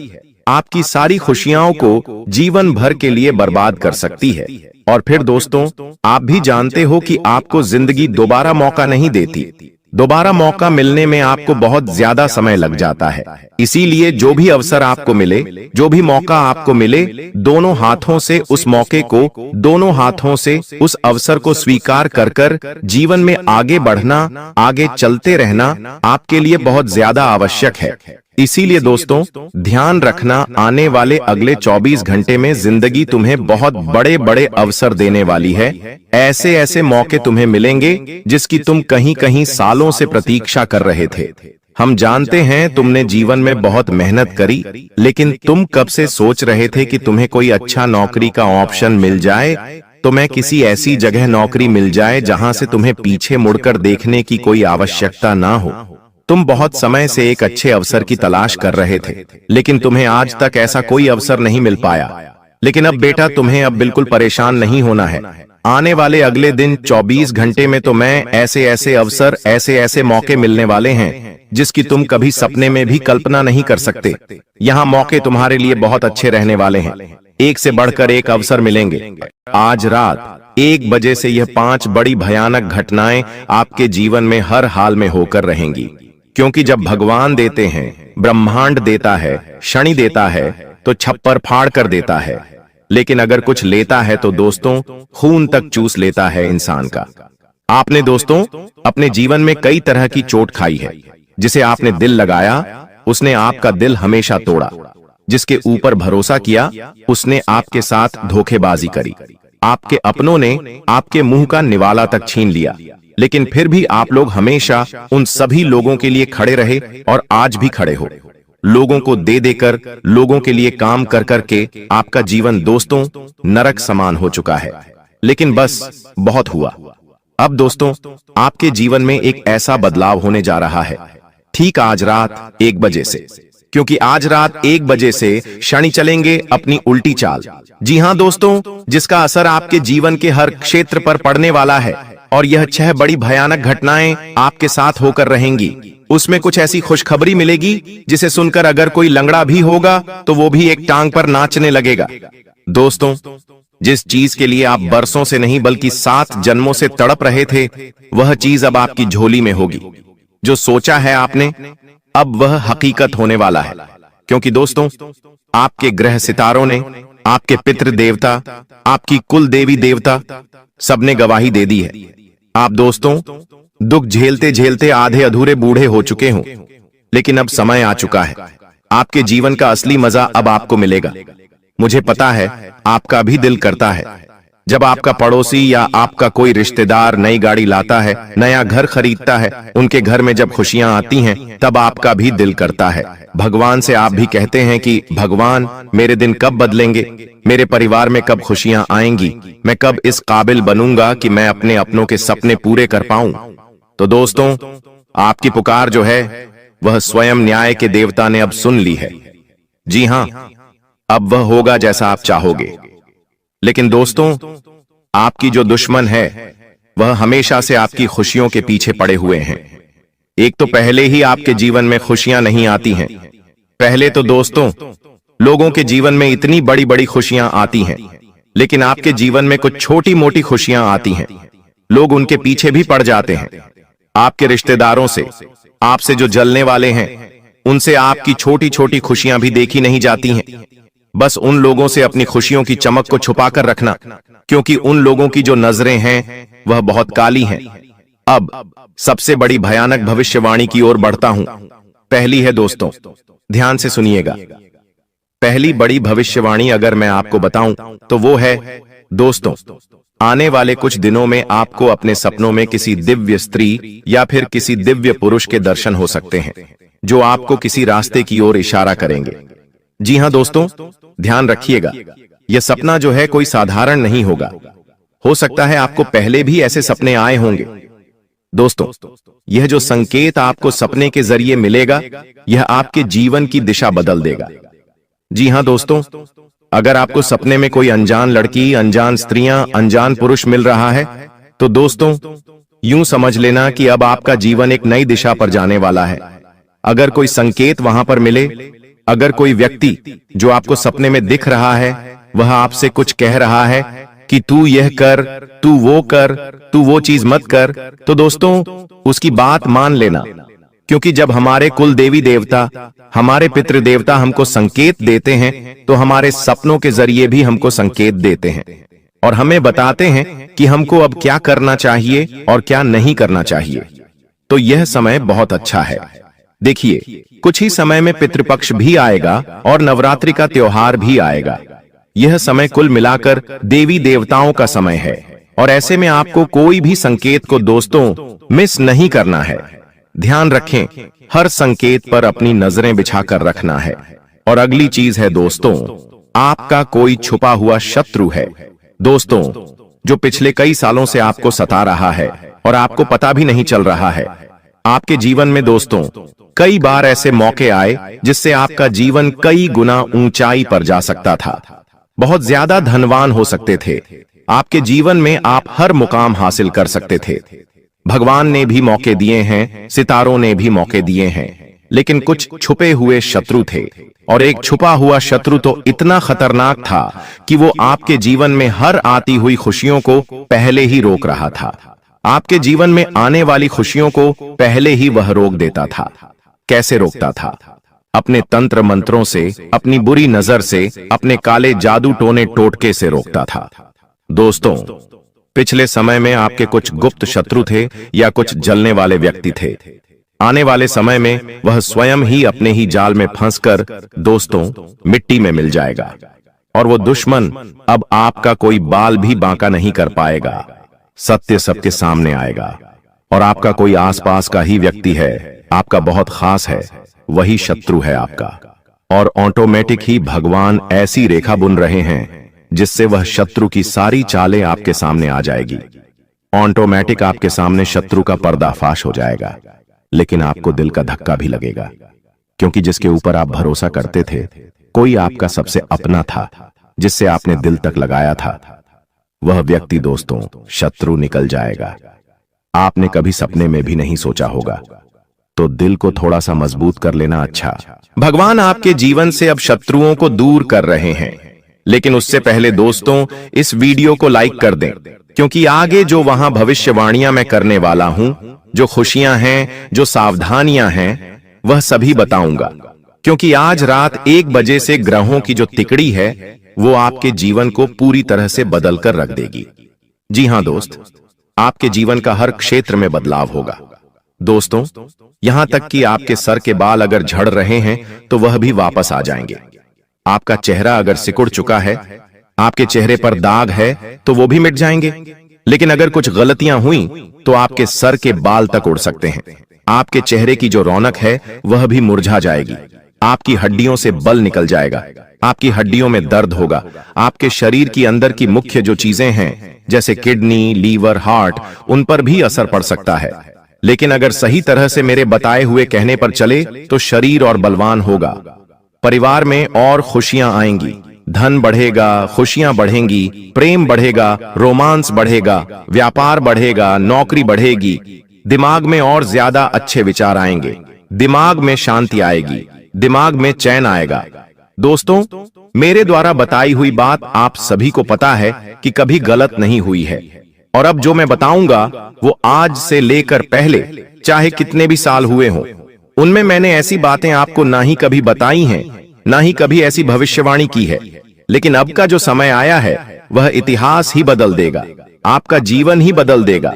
आपकी सारी खुशियों को जीवन भर के लिए बर्बाद कर सकती है। और फिर दोस्तों, आप भी जानते हो कि आपको जिंदगी दोबारा मौका नहीं देती। दोबारा मौका मिलने में आपको बहुत ज्यादा समय लग जाता है। इसीलिए जो भी अवसर आपको मिले, जो भी मौका आपको मिले, दोनों हाथों से उस मौके को, दोनों हाथों से उस अवसर को स्वीकार कर कर जीवन में आगे बढ़ना, आगे चलते रहना आपके लिए बहुत ज्यादा आवश्यक है। इसीलिए दोस्तों, ध्यान रखना, आने वाले अगले 24 घंटे में जिंदगी तुम्हें बहुत बड़े बड़े अवसर देने वाली है। ऐसे ऐसे मौके तुम्हें मिलेंगे जिसकी तुम कहीं कहीं सालों से प्रतीक्षा कर रहे थे। हम जानते हैं तुमने जीवन में बहुत मेहनत करी, लेकिन तुम कब से सोच रहे थे कि तुम्हें कोई अच्छा नौकरी का ऑप्शन मिल जाए, तुम्हें किसी ऐसी जगह नौकरी मिल जाए जहां से तुम्हें पीछे मुड़कर देखने की कोई आवश्यकता ना हो। तुम बहुत समय से एक अच्छे अवसर की तलाश कर रहे थे, लेकिन तुम्हें आज तक ऐसा कोई अवसर नहीं मिल पाया। लेकिन अब बेटा, तुम्हें अब बिल्कुल परेशान नहीं होना है। आने वाले अगले दिन 24 घंटे में तो मैं ऐसे ऐसे अवसर, ऐसे ऐसे मौके मिलने वाले हैं जिसकी तुम कभी सपने में भी कल्पना नहीं कर सकते। यहाँ मौके तुम्हारे लिए बहुत अच्छे रहने वाले हैं। एक से बढ़कर एक अवसर मिलेंगे। आज रात 1 बजे से यह 5 बड़ी भयानक घटनाएं आपके जीवन में हर हाल में होकर रहेंगी, क्योंकि जब भगवान देते हैं, ब्रह्मांड देता है, शनि देता है, तो छप्पर फाड़ कर देता है। लेकिन अगर कुछ लेता है तो दोस्तों, खून तक चूस लेता है इंसान का। आपने दोस्तों अपने जीवन में कई तरह की चोट खाई है। जिसे आपने दिल लगाया, उसने आपका दिल हमेशा तोड़ा। जिसके ऊपर भरोसा किया, उसने आपके साथ धोखेबाजी करी। आपके अपनों ने आपके मुंह का निवाला तक छीन लिया, लेकिन फिर भी आप लोग हमेशा उन सभी लोगों के लिए खड़े रहे और आज भी खड़े हो। लोगों को दे देकर, लोगों के लिए काम कर करके आपका जीवन दोस्तों नरक समान हो चुका है। लेकिन बस बहुत हुआ। अब दोस्तों, आपके जीवन में एक ऐसा बदलाव होने जा रहा है, ठीक आज रात 1 बजे से। क्योंकि आज रात 1 बजे से शनि चलेंगे अपनी उल्टी चाल। जी हां दोस्तों, जिसका असर आपके जीवन के हर क्षेत्र पर पड़ने वाला है। और यह 6 बड़ी भयानक घटनाएं आपके साथ होकर रहेंगी। उसमें कुछ ऐसी खुशखबरी मिलेगी जिसे सुनकर अगर कोई लंगड़ा भी होगा तो वो भी एक टांग पर नाचने लगेगा। दोस्तों, जिस चीज के लिए आप बरसों से नहीं बल्कि 7 जन्मों से तड़प रहे थे, वह चीज अब आपकी झोली में होगी। जो सोचा है आपने, अब वह हकीकत होने वाला है। क्योंकि दोस्तों, आपके ग्रह सितारों ने, आपके पितृ देवता, आपकी कुल देवी देवता सबने गवाही दे दी है। आप दोस्तों दुख झेलते झेलते आधे अधूरे बूढ़े हो चुके हों, लेकिन अब समय आ चुका है। आपके जीवन का असली मजा अब आपको मिलेगा। मुझे पता है आपका भी दिल करता है, जब आपका पड़ोसी या आपका कोई रिश्तेदार नई गाड़ी लाता है, नया घर खरीदता है, उनके घर में जब खुशियां आती हैं, तब आपका भी दिल करता है। भगवान से आप भी कहते हैं कि भगवान, मेरे दिन कब बदलेंगे, मेरे परिवार में कब खुशियां आएंगी, मैं कब इस काबिल बनूंगा कि मैं अपने अपनों के सपने पूरे कर पाऊं। तो दोस्तों, आपकी पुकार जो है वह स्वयं न्याय के देवता ने अब सुन ली है। जी हां, अब वह होगा जैसा आप चाहोगे। लेकिन दोस्तों, आपकी जो दुश्मन है वह हमेशा से आपकी खुशियों के पीछे पड़े हुए हैं। एक तो पहले ही आपके जीवन में खुशियां नहीं आती हैं। पहले तो दोस्तों लोगों के जीवन में इतनी बड़ी बड़ी खुशियां आती हैं, लेकिन आपके जीवन में कुछ छोटी मोटी खुशियां आती हैं। लोग उनके पीछे भी पड़ जाते हैं। आपके रिश्तेदारों से, आपसे जो जलने वाले हैं, उनसे आपकी छोटी छोटी खुशियां भी देखी नहीं जाती हैं। बस उन लोगों से अपनी खुशियों की चमक को छुपाकर रखना, क्योंकि उन लोगों की जो नजरें हैं वह बहुत काली हैं। अब सबसे बड़ी भयानक भविष्यवाणी की ओर बढ़ता हूं। पहली है दोस्तों, ध्यान से सुनिएगा। पहली बड़ी भविष्यवाणी अगर मैं आपको बताऊं तो वो है दोस्तों, आने वाले कुछ दिनों में आपको अपने सपनों में किसी दिव्य स्त्री या फिर किसी दिव्य पुरुष के दर्शन हो सकते हैं, जो आपको किसी रास्ते की ओर इशारा करेंगे। जी हां दोस्तों, ध्यान रखिएगा, यह सपना जो है कोई साधारण नहीं होगा। हो सकता है आपको पहले भी ऐसे सपने आए होंगे। दोस्तों, यह जो संकेत आपको सपने के जरिए मिलेगा, यह आपके जीवन की दिशा बदल देगा। जी हां दोस्तों, अगर आपको सपने में कोई अनजान लड़की, अनजान स्त्रियां, अनजान पुरुष मिल रहा है, तो दोस्तों यूं समझ लेना कि अब आपका जीवन एक नई दिशा पर जाने वाला है। अगर कोई संकेत वहां पर मिले, अगर कोई व्यक्ति जो आपको सपने में दिख रहा है वह आपसे कुछ कह रहा है कि तू यह कर, तू वो कर, तू वो चीज मत कर, तो दोस्तों उसकी बात मान लेना। क्योंकि जब हमारे कुल देवी देवता, हमारे पितृ देवता हमको संकेत देते हैं तो हमारे सपनों के जरिए भी हमको संकेत देते हैं और हमें बताते हैं कि हमको अब क्या करना चाहिए और क्या नहीं करना चाहिए। तो यह समय बहुत अच्छा है। देखिए, कुछ ही समय में पितृपक्ष भी आएगा और नवरात्रि का त्योहार भी आएगा। यह समय कुल मिलाकर देवी देवताओं का समय है और ऐसे में आपको कोई भी संकेत को दोस्तों मिस नहीं करना है। ध्यान रखें, हर संकेत पर अपनी नजरें बिछाकर रखना है। और अगली चीज है दोस्तों, आपका कोई छुपा हुआ शत्रु है दोस्तों, जो पिछले कई सालों से आपको सता रहा है और आपको पता भी नहीं चल रहा है। आपके जीवन में दोस्तों कई बार ऐसे मौके आए जिससे आपका जीवन कई गुना ऊंचाई पर जा सकता था, बहुत ज्यादा धनवान हो सकते थे, आपके जीवन में आप हर मुकाम हासिल कर सकते थे। भगवान ने भी मौके दिए हैं, सितारों ने भी मौके दिए हैं, लेकिन कुछ छुपे हुए शत्रु थे और एक छुपा हुआ शत्रु तो इतना खतरनाक था कि वो आपके जीवन में हर आती हुई खुशियों को पहले ही रोक रहा था। आपके जीवन में आने वाली खुशियों को पहले ही वह रोक देता था। कैसे रोकता था? अपने तंत्र मंत्रों से, अपनी बुरी नजर से, अपने काले जादू टोने टोटके से रोकता था। दोस्तों, पिछले समय में आपके कुछ गुप्त शत्रु थे या कुछ जलने वाले व्यक्ति थे। आने वाले समय में वह स्वयं ही अपने ही जाल में फंसकर दोस्तों मिट्टी में मिल जाएगा और वो दुश्मन अब आपका कोई बाल भी बांका नहीं कर पाएगा। सत्य सबके सामने आएगा और आपका कोई आसपास का ही व्यक्ति है, आपका बहुत खास है, वही शत्रु है आपका। और ऑटोमेटिक ही भगवान ऐसी रेखा बुन रहे हैं जिससे वह शत्रु की सारी चालें आपके सामने आ जाएगी। ऑटोमेटिक आपके सामने शत्रु का पर्दाफाश हो जाएगा, लेकिन आपको दिल का धक्का भी लगेगा, क्योंकि जिसके ऊपर आप भरोसा करते थे, कोई आपका सबसे अपना था, जिससे आपने दिल तक लगाया था, वह व्यक्ति दोस्तों शत्रु निकल जाएगा। आपने कभी सपने में भी नहीं सोचा होगा, तो दिल को थोड़ा सा मजबूत कर लेना अच्छा। भगवान आपके जीवन से अब शत्रुओं को दूर कर रहे हैं, लेकिन उससे पहले दोस्तों इस वीडियो को लाइक कर दें, क्योंकि आगे जो वहां भविष्यवाणियां मैं करने वाला हूं, जो खुशियां हैं, जो सावधानियां हैं, वह सभी बताऊंगा। क्योंकि आज रात 1 बजे से ग्रहों की जो तिकड़ी है वो आपके जीवन को पूरी तरह से बदल कर रख देगी। जी हां दोस्त, आपके जीवन का हर क्षेत्र में बदलाव होगा। दोस्तों, यहां तक कि आपके सर के बाल अगर झड़ रहे हैं तो वह भी वापस आ जाएंगे। आपका चेहरा अगर सिकुड़ चुका है, आपके चेहरे पर दाग है, तो वो भी मिट जाएंगे। लेकिन अगर कुछ गलतियां हुई तो आपके सर के बाल तक उड़ सकते हैं। आपके चेहरे की जो रौनक है वह भी मुरझा जाएगी। आपकी हड्डियों से बल निकल जाएगा, आपकी हड्डियों में दर्द होगा। आपके शरीर की अंदर की मुख्य जो चीजें हैं जैसे किडनी, लीवर, हार्ट, उन पर भी असर पड़ सकता है। लेकिन अगर सही तरह से मेरे बताए हुए कहने पर चले तो शरीर और बलवान होगा, परिवार में और खुशियां आएंगी, धन बढ़ेगा, खुशियां बढ़ेंगी, प्रेम बढ़ेगा, रोमांस बढ़ेगा, व्यापार बढ़ेगा, नौकरी बढ़ेगी, दिमाग में और ज्यादा अच्छे विचार आएंगे, दिमाग में शांति आएगी, दिमाग में चैन आएगा। दोस्तों, मेरे द्वारा बताई हुई बात आप सभी को पता है कि कभी गलत नहीं हुई है, और अब जो मैं बताऊंगा वो आज से लेकर पहले चाहे कितने भी साल हुए हों, उनमें मैंने ऐसी बातें आपको ना ही कभी बताई हैं, ना ही कभी ऐसी भविष्यवाणी की है। लेकिन अब का जो समय आया है वह इतिहास ही बदल देगा, आपका जीवन ही बदल देगा।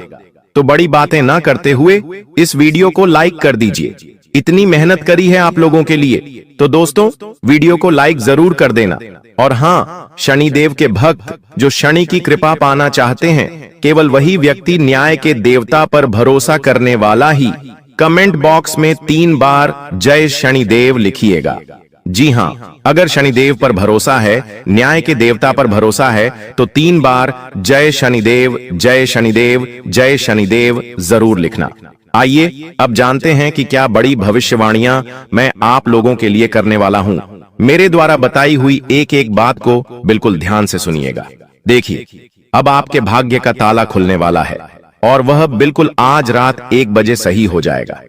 तो बड़ी बातें ना करते हुए इस वीडियो को लाइक कर दीजिए। इतनी मेहनत करी है आप लोगों के लिए, तो दोस्तों वीडियो को लाइक जरूर कर देना। और हाँ, शनिदेव के भक्त जो शनि की कृपा पाना चाहते हैं, केवल वही व्यक्ति न्याय के देवता पर भरोसा करने वाला ही कमेंट बॉक्स में 3 बार जय शनिदेव लिखिएगा। जी हाँ, अगर शनिदेव पर भरोसा है, न्याय के देवता पर भरोसा है, तो 3 बार जय शनिदेव, जय शनिदेव, जय शनिदेव जरूर लिखना। आइए अब जानते हैं कि क्या बड़ी भविष्यवाणियां मैं आप लोगों के लिए करने वाला हूं। मेरे द्वारा बताई हुई एक एक बात को बिल्कुल ध्यान से सुनिएगा। देखिए, अब आपके भाग्य का ताला खुलने वाला है। और वह बिल्कुल आज रात 1 बजे सही हो जाएगा।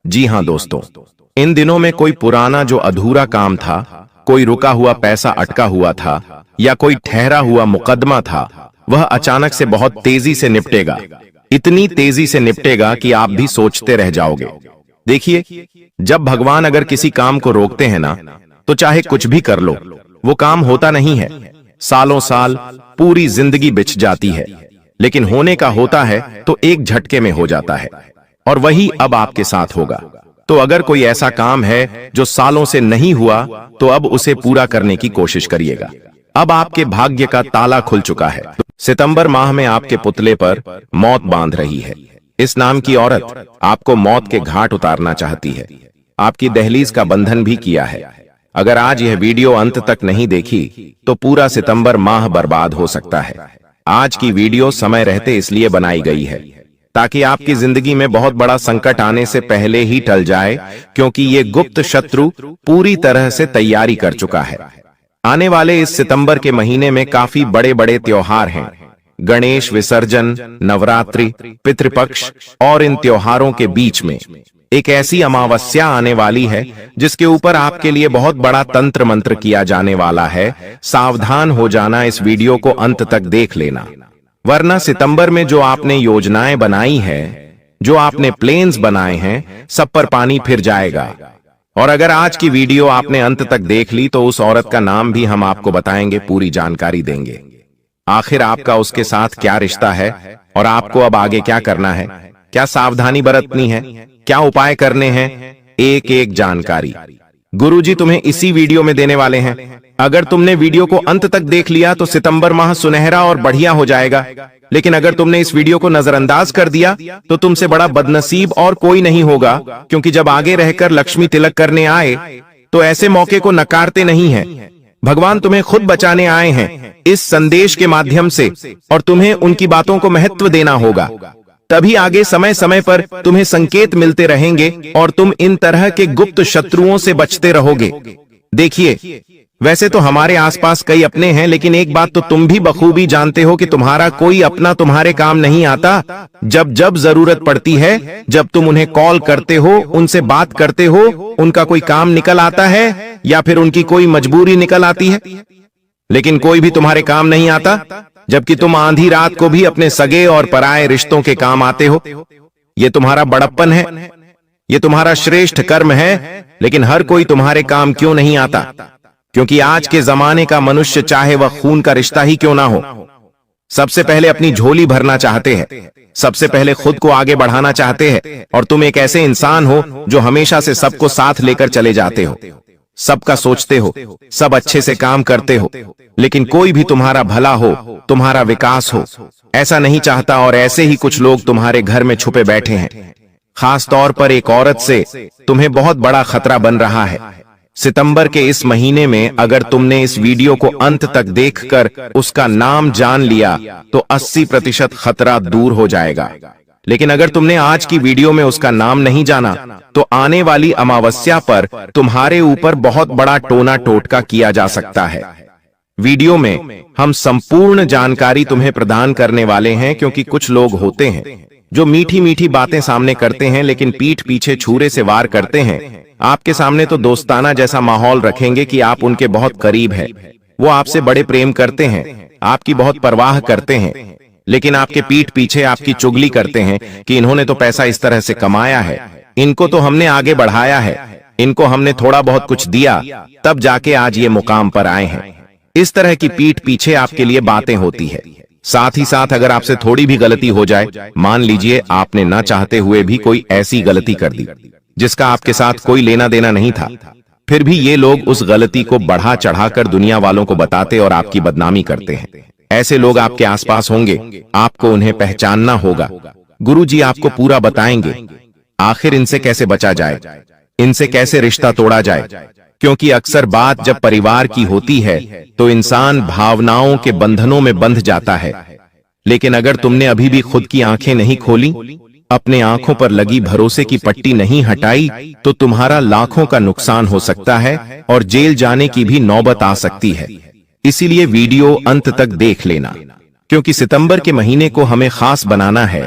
जी हाँ दोस्तों, इन दिनों में कोई पुराना जो अधूरा काम था, कोई रुका हुआ पैसा अटका हुआ था या कोई ठहरा हुआ मुकदमा था, वह अचानक से बहुत तेजी से निपटेगा। इतनी तेजी से निपटेगा कि आप भी सोचते रह जाओगे। देखिए, जब भगवान अगर किसी काम को रोकते हैं ना, तो चाहे कुछ भी कर लो, वो काम होता नहीं है। सालों साल, पूरी जिंदगी बिछ जाती है, लेकिन होने का होता है तो एक झटके में हो जाता है। और वही अब आपके साथ होगा। तो अगर कोई ऐसा काम है जो सालों से नहीं हुआ, तो अब उसे पूरा करने की कोशिश करिएगा। अब आपके भाग्य का ताला खुल चुका है। सितंबर माह में आपके पुतले पर मौत बांध रही है। इस नाम की औरत आपको मौत के घाट उतारना चाहती है। आपकी दहलीज का बंधन भी किया है। अगर आज यह वीडियो अंत तक नहीं देखी तो पूरा सितंबर माह बर्बाद हो सकता है। आज की वीडियो समय रहते इसलिए बनाई गई है ताकि आपकी जिंदगी में बहुत बड़ा संकट आने से पहले ही टल जाए, क्योंकि ये गुप्त शत्रु पूरी तरह से तैयारी कर चुका है। आने वाले इस सितंबर के महीने में काफी बड़े बड़े त्योहार हैं। गणेश विसर्जन, नवरात्रि, पितृपक्ष, और इन त्योहारों के बीच में एक ऐसी अमावस्या आने वाली है जिसके ऊपर आपके लिए बहुत बड़ा तंत्र मंत्र किया जाने वाला है। सावधान हो जाना, इस वीडियो को अंत तक देख लेना, वरना सितंबर में जो आपने योजनाएं बनाई है, जो आपने प्लान्स बनाए हैं, सब पर पानी फिर जाएगा। और अगर आज की वीडियो आपने अंत तक देख ली तो उस औरत का नाम भी हम आपको बताएंगे, पूरी जानकारी देंगे। आखिर आपका उसके साथ क्या रिश्ता है और आपको अब आगे क्या करना है, क्या सावधानी बरतनी है, क्या उपाय करने हैं, एक एक जानकारी गुरुजी तुम्हें इसी वीडियो में देने वाले हैं। अगर तुमने वीडियो को अंत तक देख लिया तो सितंबर माह सुनहरा और बढ़िया हो जाएगा। लेकिन अगर तुमने इस वीडियो को नजरअंदाज कर दिया तो तुमसे बड़ा बदनसीब और कोई नहीं होगा, क्योंकि जब आगे रहकर लक्ष्मी तिलक करने आए तो ऐसे मौके को नकारते नहीं हैं। भगवान तुम्हें खुद बचाने आए हैं इस संदेश के माध्यम से, और तुम्हें उनकी बातों को महत्व देना होगा। तभी आगे समय समय पर तुम्हें संकेत मिलते रहेंगे और तुम इन तरह के गुप्त शत्रुओं से बचते रहोगे। देखिए, वैसे तो हमारे आसपास कई अपने हैं, लेकिन एक बात तो तुम भी बखूबी जानते हो कि तुम्हारा कोई अपना तुम्हारे काम नहीं आता। जब जब जरूरत पड़ती है, जब तुम उन्हें कॉल करते हो, उनसे बात करते हो, उनका कोई काम निकल आता है या फिर उनकी कोई मजबूरी निकल आती है, लेकिन कोई भी तुम्हारे काम नहीं आता। जबकि तुम आधी रात को भी अपने सगे और पराये रिश्तों के काम आते हो। ये तुम्हारा बड़प्पन है, ये तुम्हारा श्रेष्ठ कर्म है। लेकिन हर कोई तुम्हारे काम क्यों नहीं आता? क्योंकि आज के जमाने का मनुष्य, चाहे वह खून का रिश्ता ही क्यों ना हो, सबसे पहले अपनी झोली भरना चाहते हैं, सबसे पहले खुद को आगे बढ़ाना चाहते हैं। और तुम एक ऐसे इंसान हो जो हमेशा से सबको साथ लेकर चले जाते हो, सबका सोचते हो, सब अच्छे से काम करते हो, लेकिन कोई भी तुम्हारा भला हो, तुम्हारा विकास हो, ऐसा नहीं चाहता। और ऐसे ही कुछ लोग तुम्हारे घर में छुपे बैठे हैं। खास तौर पर एक औरत से तुम्हें बहुत बड़ा खतरा बन रहा है। सितंबर के इस महीने में अगर तुमने इस वीडियो को अंत तक देखकर उसका नाम जान लिया तो 80% खतरा दूर हो जाएगा। लेकिन अगर तुमने आज की वीडियो में उसका नाम नहीं जाना तो आने वाली अमावस्या पर तुम्हारे ऊपर बहुत बड़ा टोना टोटका किया जा सकता है। वीडियो में हम संपूर्ण जानकारी तुम्हें प्रदान करने वाले हैं, क्योंकि कुछ लोग होते हैं जो मीठी मीठी बातें सामने करते हैं लेकिन पीठ पीछे छुरे से वार करते हैं। आपके सामने तो दोस्ताना जैसा माहौल रखेंगे कि आप उनके बहुत करीब हैं, वो आपसे बड़े प्रेम करते हैं, आपकी बहुत परवाह करते हैं, लेकिन आपके पीठ पीछे आपकी चुगली करते हैं कि इन्होंने तो पैसा इस तरह से कमाया है, इनको तो हमने आगे बढ़ाया है, इनको हमने थोड़ा बहुत कुछ दिया, तब जाके आज ये मुकाम पर आए हैं। इस तरह की पीठ पीछे आपके लिए बातें होती है। साथ ही साथ अगर आपसे थोड़ी भी गलती हो जाए, मान लीजिए आपने ना चाहते हुए भी कोई ऐसी गलती कर दी जिसका आपके साथ कोई लेना देना नहीं था, फिर भी ये लोग उस गलती को बढ़ा चढ़ाकर दुनिया वालों को बताते और आपकी बदनामी करते हैं। ऐसे लोग आपके आसपास होंगे, आपको उन्हें पहचानना होगा। गुरुजी आपको पूरा बताएंगे आखिर इनसे कैसे बचा जाए, इनसे कैसे रिश्ता तोड़ा जाए। क्योंकि अक्सर बात जब परिवार की होती है तो इंसान भावनाओं के बंधनों में बंध जाता है। लेकिन अगर तुमने अभी भी खुद की आंखें नहीं खोली, अपने आंखों पर लगी भरोसे की पट्टी नहीं हटाई, तो तुम्हारा लाखों का नुकसान हो सकता है और जेल जाने की भी नौबत आ सकती है। इसीलिए वीडियो अंत तक देख लेना, क्योंकि सितंबर के महीने को हमें खास बनाना है।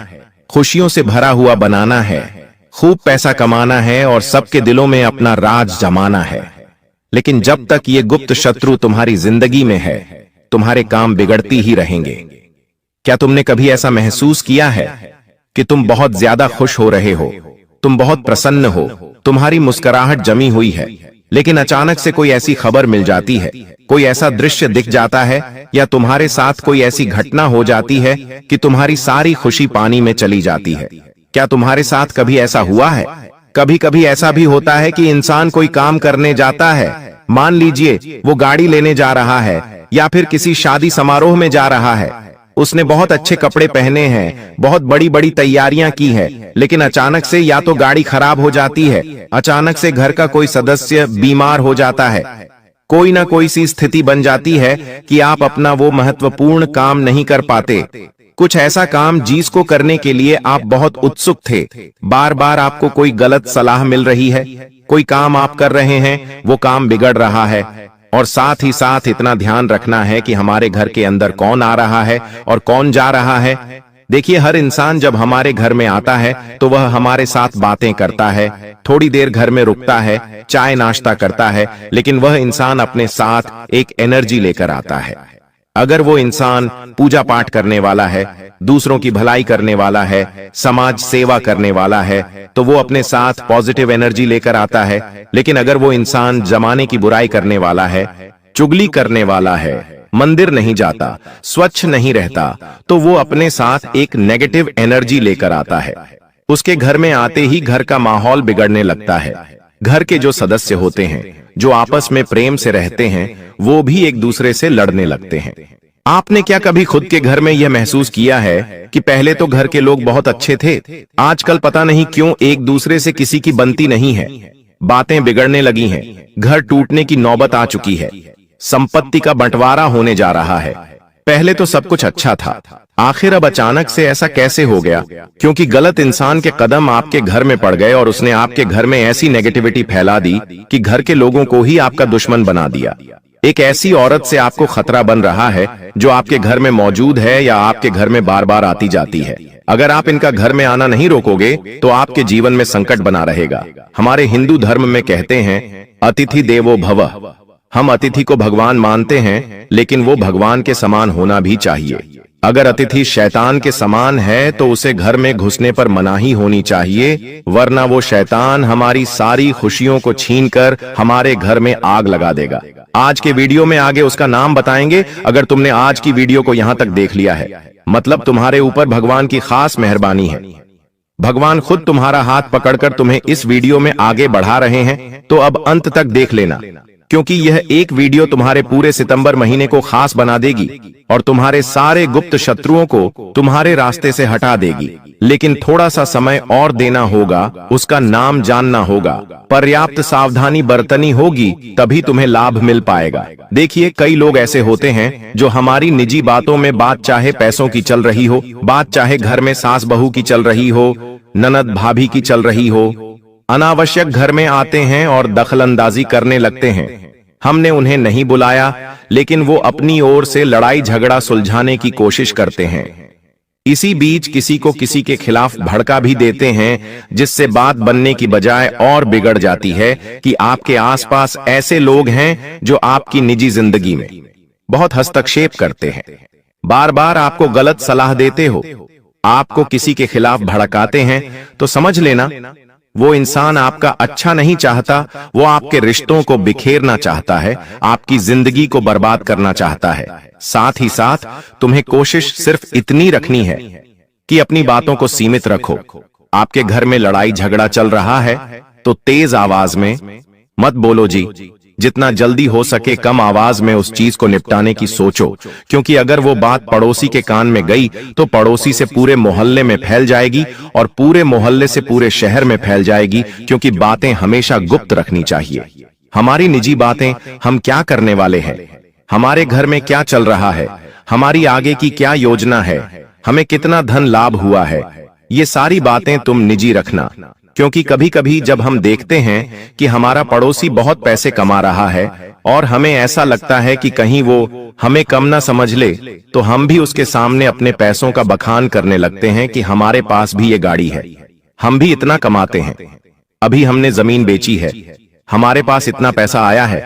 खुशियों से भरा हुआ बनाना है, खूब पैसा कमाना है और सबके दिलों में अपना राज जमाना है। लेकिन जब तक ये गुप्त शत्रु तुम्हारी जिंदगी में है, तुम्हारे काम बिगड़ती ही रहेंगे। क्या तुमने कभी ऐसा महसूस किया है कि तुम बहुत ज्यादा खुश हो रहे हो, तुम बहुत प्रसन्न हो, तुम्हारी मुस्कुराहट जमी हुई है, लेकिन अचानक से कोई ऐसी खबर मिल जाती है, कोई ऐसा दृश्य दिख जाता है या तुम्हारे साथ कोई ऐसी घटना हो जाती है कि तुम्हारी सारी खुशी पानी में चली जाती है? क्या तुम्हारे साथ कभी ऐसा हुआ है? कभी कभी ऐसा भी होता है कि इंसान कोई काम करने जाता है, मान लीजिए वो गाड़ी लेने जा रहा है या फिर किसी शादी समारोह में जा रहा है, उसने बहुत अच्छे कपड़े पहने हैं, बहुत बड़ी बड़ी तैयारियां की है, लेकिन अचानक से या तो गाड़ी खराब हो जाती है, अचानक से घर का कोई सदस्य बीमार हो जाता है, कोई ना कोई सी स्थिति बन जाती है कि आप अपना वो महत्वपूर्ण काम नहीं कर पाते। कुछ ऐसा काम जिसको करने के लिए आप बहुत उत्सुक थे, बार बार आपको कोई गलत सलाह मिल रही है, कोई काम आप कर रहे हैं, वो काम बिगड़ रहा है। और साथ ही साथ इतना ध्यान रखना है कि हमारे घर के अंदर कौन आ रहा है और कौन जा रहा है। देखिए, हर इंसान जब हमारे घर में आता है तो वह हमारे साथ बातें करता है, थोड़ी देर घर में रुकता है, चाय नाश्ता करता है, लेकिन वह इंसान अपने साथ एक एनर्जी लेकर आता है। अगर वो इंसान पूजा पाठ करने वाला है, दूसरों की भलाई करने वाला है, समाज सेवा करने वाला है, तो वो अपने साथ पॉजिटिव एनर्जी लेकर आता है। लेकिन अगर वो इंसान जमाने की बुराई करने वाला है, चुगली करने वाला है, मंदिर नहीं जाता, स्वच्छ नहीं रहता, तो वो अपने साथ एक नेगेटिव एनर्जी लेकर आता है। उसके घर में आते ही घर का माहौल बिगड़ने लगता है। घर के जो सदस्य होते हैं, जो आपस में प्रेम से रहते हैं, वो भी एक दूसरे से लड़ने लगते हैं। आपने क्या कभी खुद के घर में यह महसूस किया है कि पहले तो घर के लोग बहुत अच्छे थे, आजकल पता नहीं क्यों एक दूसरे से किसी की बनती नहीं है, बातें बिगड़ने लगी हैं, घर टूटने की नौबत आ चुकी है, संपत्ति का बंटवारा होने जा रहा है। पहले तो सब कुछ अच्छा था, आखिर अब अचानक से ऐसा कैसे हो गया? क्योंकि गलत इंसान के कदम आपके घर में पड़ गए और उसने आपके घर में ऐसी नेगेटिविटी फैला दी कि घर के लोगों को ही आपका दुश्मन बना दिया। एक ऐसी औरत से आपको खतरा बन रहा है जो आपके घर में मौजूद है या आपके घर में बार बार आती जाती है। अगर आप इनका घर में आना नहीं रोकोगे तो आपके जीवन में संकट बना रहेगा। हमारे हिंदू धर्म में कहते हैं, अतिथि देवो भवः। हम अतिथि को भगवान मानते हैं, लेकिन वो भगवान के समान होना भी चाहिए। अगर अतिथि शैतान के समान है तो उसे घर में घुसने पर मनाही होनी चाहिए, वरना वो शैतान हमारी सारी खुशियों को छीनकर हमारे घर में आग लगा देगा। आज के वीडियो में आगे उसका नाम बताएंगे। अगर तुमने आज की वीडियो को यहां तक देख लिया है, मतलब तुम्हारे ऊपर भगवान की खास मेहरबानी है। भगवान खुद तुम्हारा हाथ पकड़कर तुम्हें इस वीडियो में आगे बढ़ा रहे हैं, तो अब अंत तक देख लेना, क्योंकि यह एक वीडियो तुम्हारे पूरे सितंबर महीने को खास बना देगी और तुम्हारे सारे गुप्त शत्रुओं को तुम्हारे रास्ते से हटा देगी। लेकिन थोड़ा सा समय और देना होगा, उसका नाम जानना होगा, पर्याप्त सावधानी बरतनी होगी, तभी तुम्हें लाभ मिल पाएगा। देखिए, कई लोग ऐसे होते हैं जो हमारी निजी बातों में, बात चाहे पैसों की चल रही हो, बात चाहे घर में सास बहू की चल रही हो, ननद भाभी की चल रही हो, अनावश्यक घर में आते हैं और दखलंदाजी करने लगते हैं। हमने उन्हें नहीं बुलाया, लेकिन वो अपनी ओर से लड़ाई झगड़ा सुलझाने की कोशिश करते हैं। इसी बीच किसी को किसी के खिलाफ भड़का भी देते हैं, जिससे बात बनने की बजाय और बिगड़ जाती है कि आपके आसपास ऐसे लोग हैं जो आपकी निजी जिंदगी में बहुत हस्तक्षेप करते हैं, बार बार आपको गलत सलाह देते हो, आपको किसी के खिलाफ भड़काते हैं, तो समझ लेना वो इंसान आपका अच्छा नहीं चाहता, वो आपके रिश्तों को बिखेरना चाहता है, आपकी जिंदगी को बर्बाद करना चाहता है। साथ ही साथ तुम्हें कोशिश सिर्फ इतनी रखनी है कि अपनी बातों को सीमित रखो। आपके घर में लड़ाई झगड़ा चल रहा है तो तेज आवाज में मत बोलो जी, जितना जल्दी हो सके कम आवाज में उस चीज को निपटाने की सोचो, क्योंकि अगर वो बात पड़ोसी के कान में गई तो पड़ोसी से पूरे मोहल्ले में फैल जाएगी और पूरे मोहल्ले से पूरे शहर में फैल जाएगी, क्योंकि बातें हमेशा गुप्त रखनी चाहिए। हमारी निजी बातें, हम क्या करने वाले हैं, हमारे घर में क्या चल रहा है, हमारी आगे की क्या योजना है, हमें कितना धन लाभ हुआ है, ये सारी बातें तुम निजी रखना। क्योंकि कभी कभी जब हम देखते हैं कि हमारा पड़ोसी बहुत पैसे कमा रहा है और हमें ऐसा लगता है कि कहीं वो हमें कम ना समझ ले, तो हम भी उसके सामने अपने पैसों का बखान करने लगते हैं कि हमारे पास भी ये गाड़ी है, हम भी इतना कमाते हैं, अभी हमने जमीन बेची है, हमारे पास इतना पैसा आया है।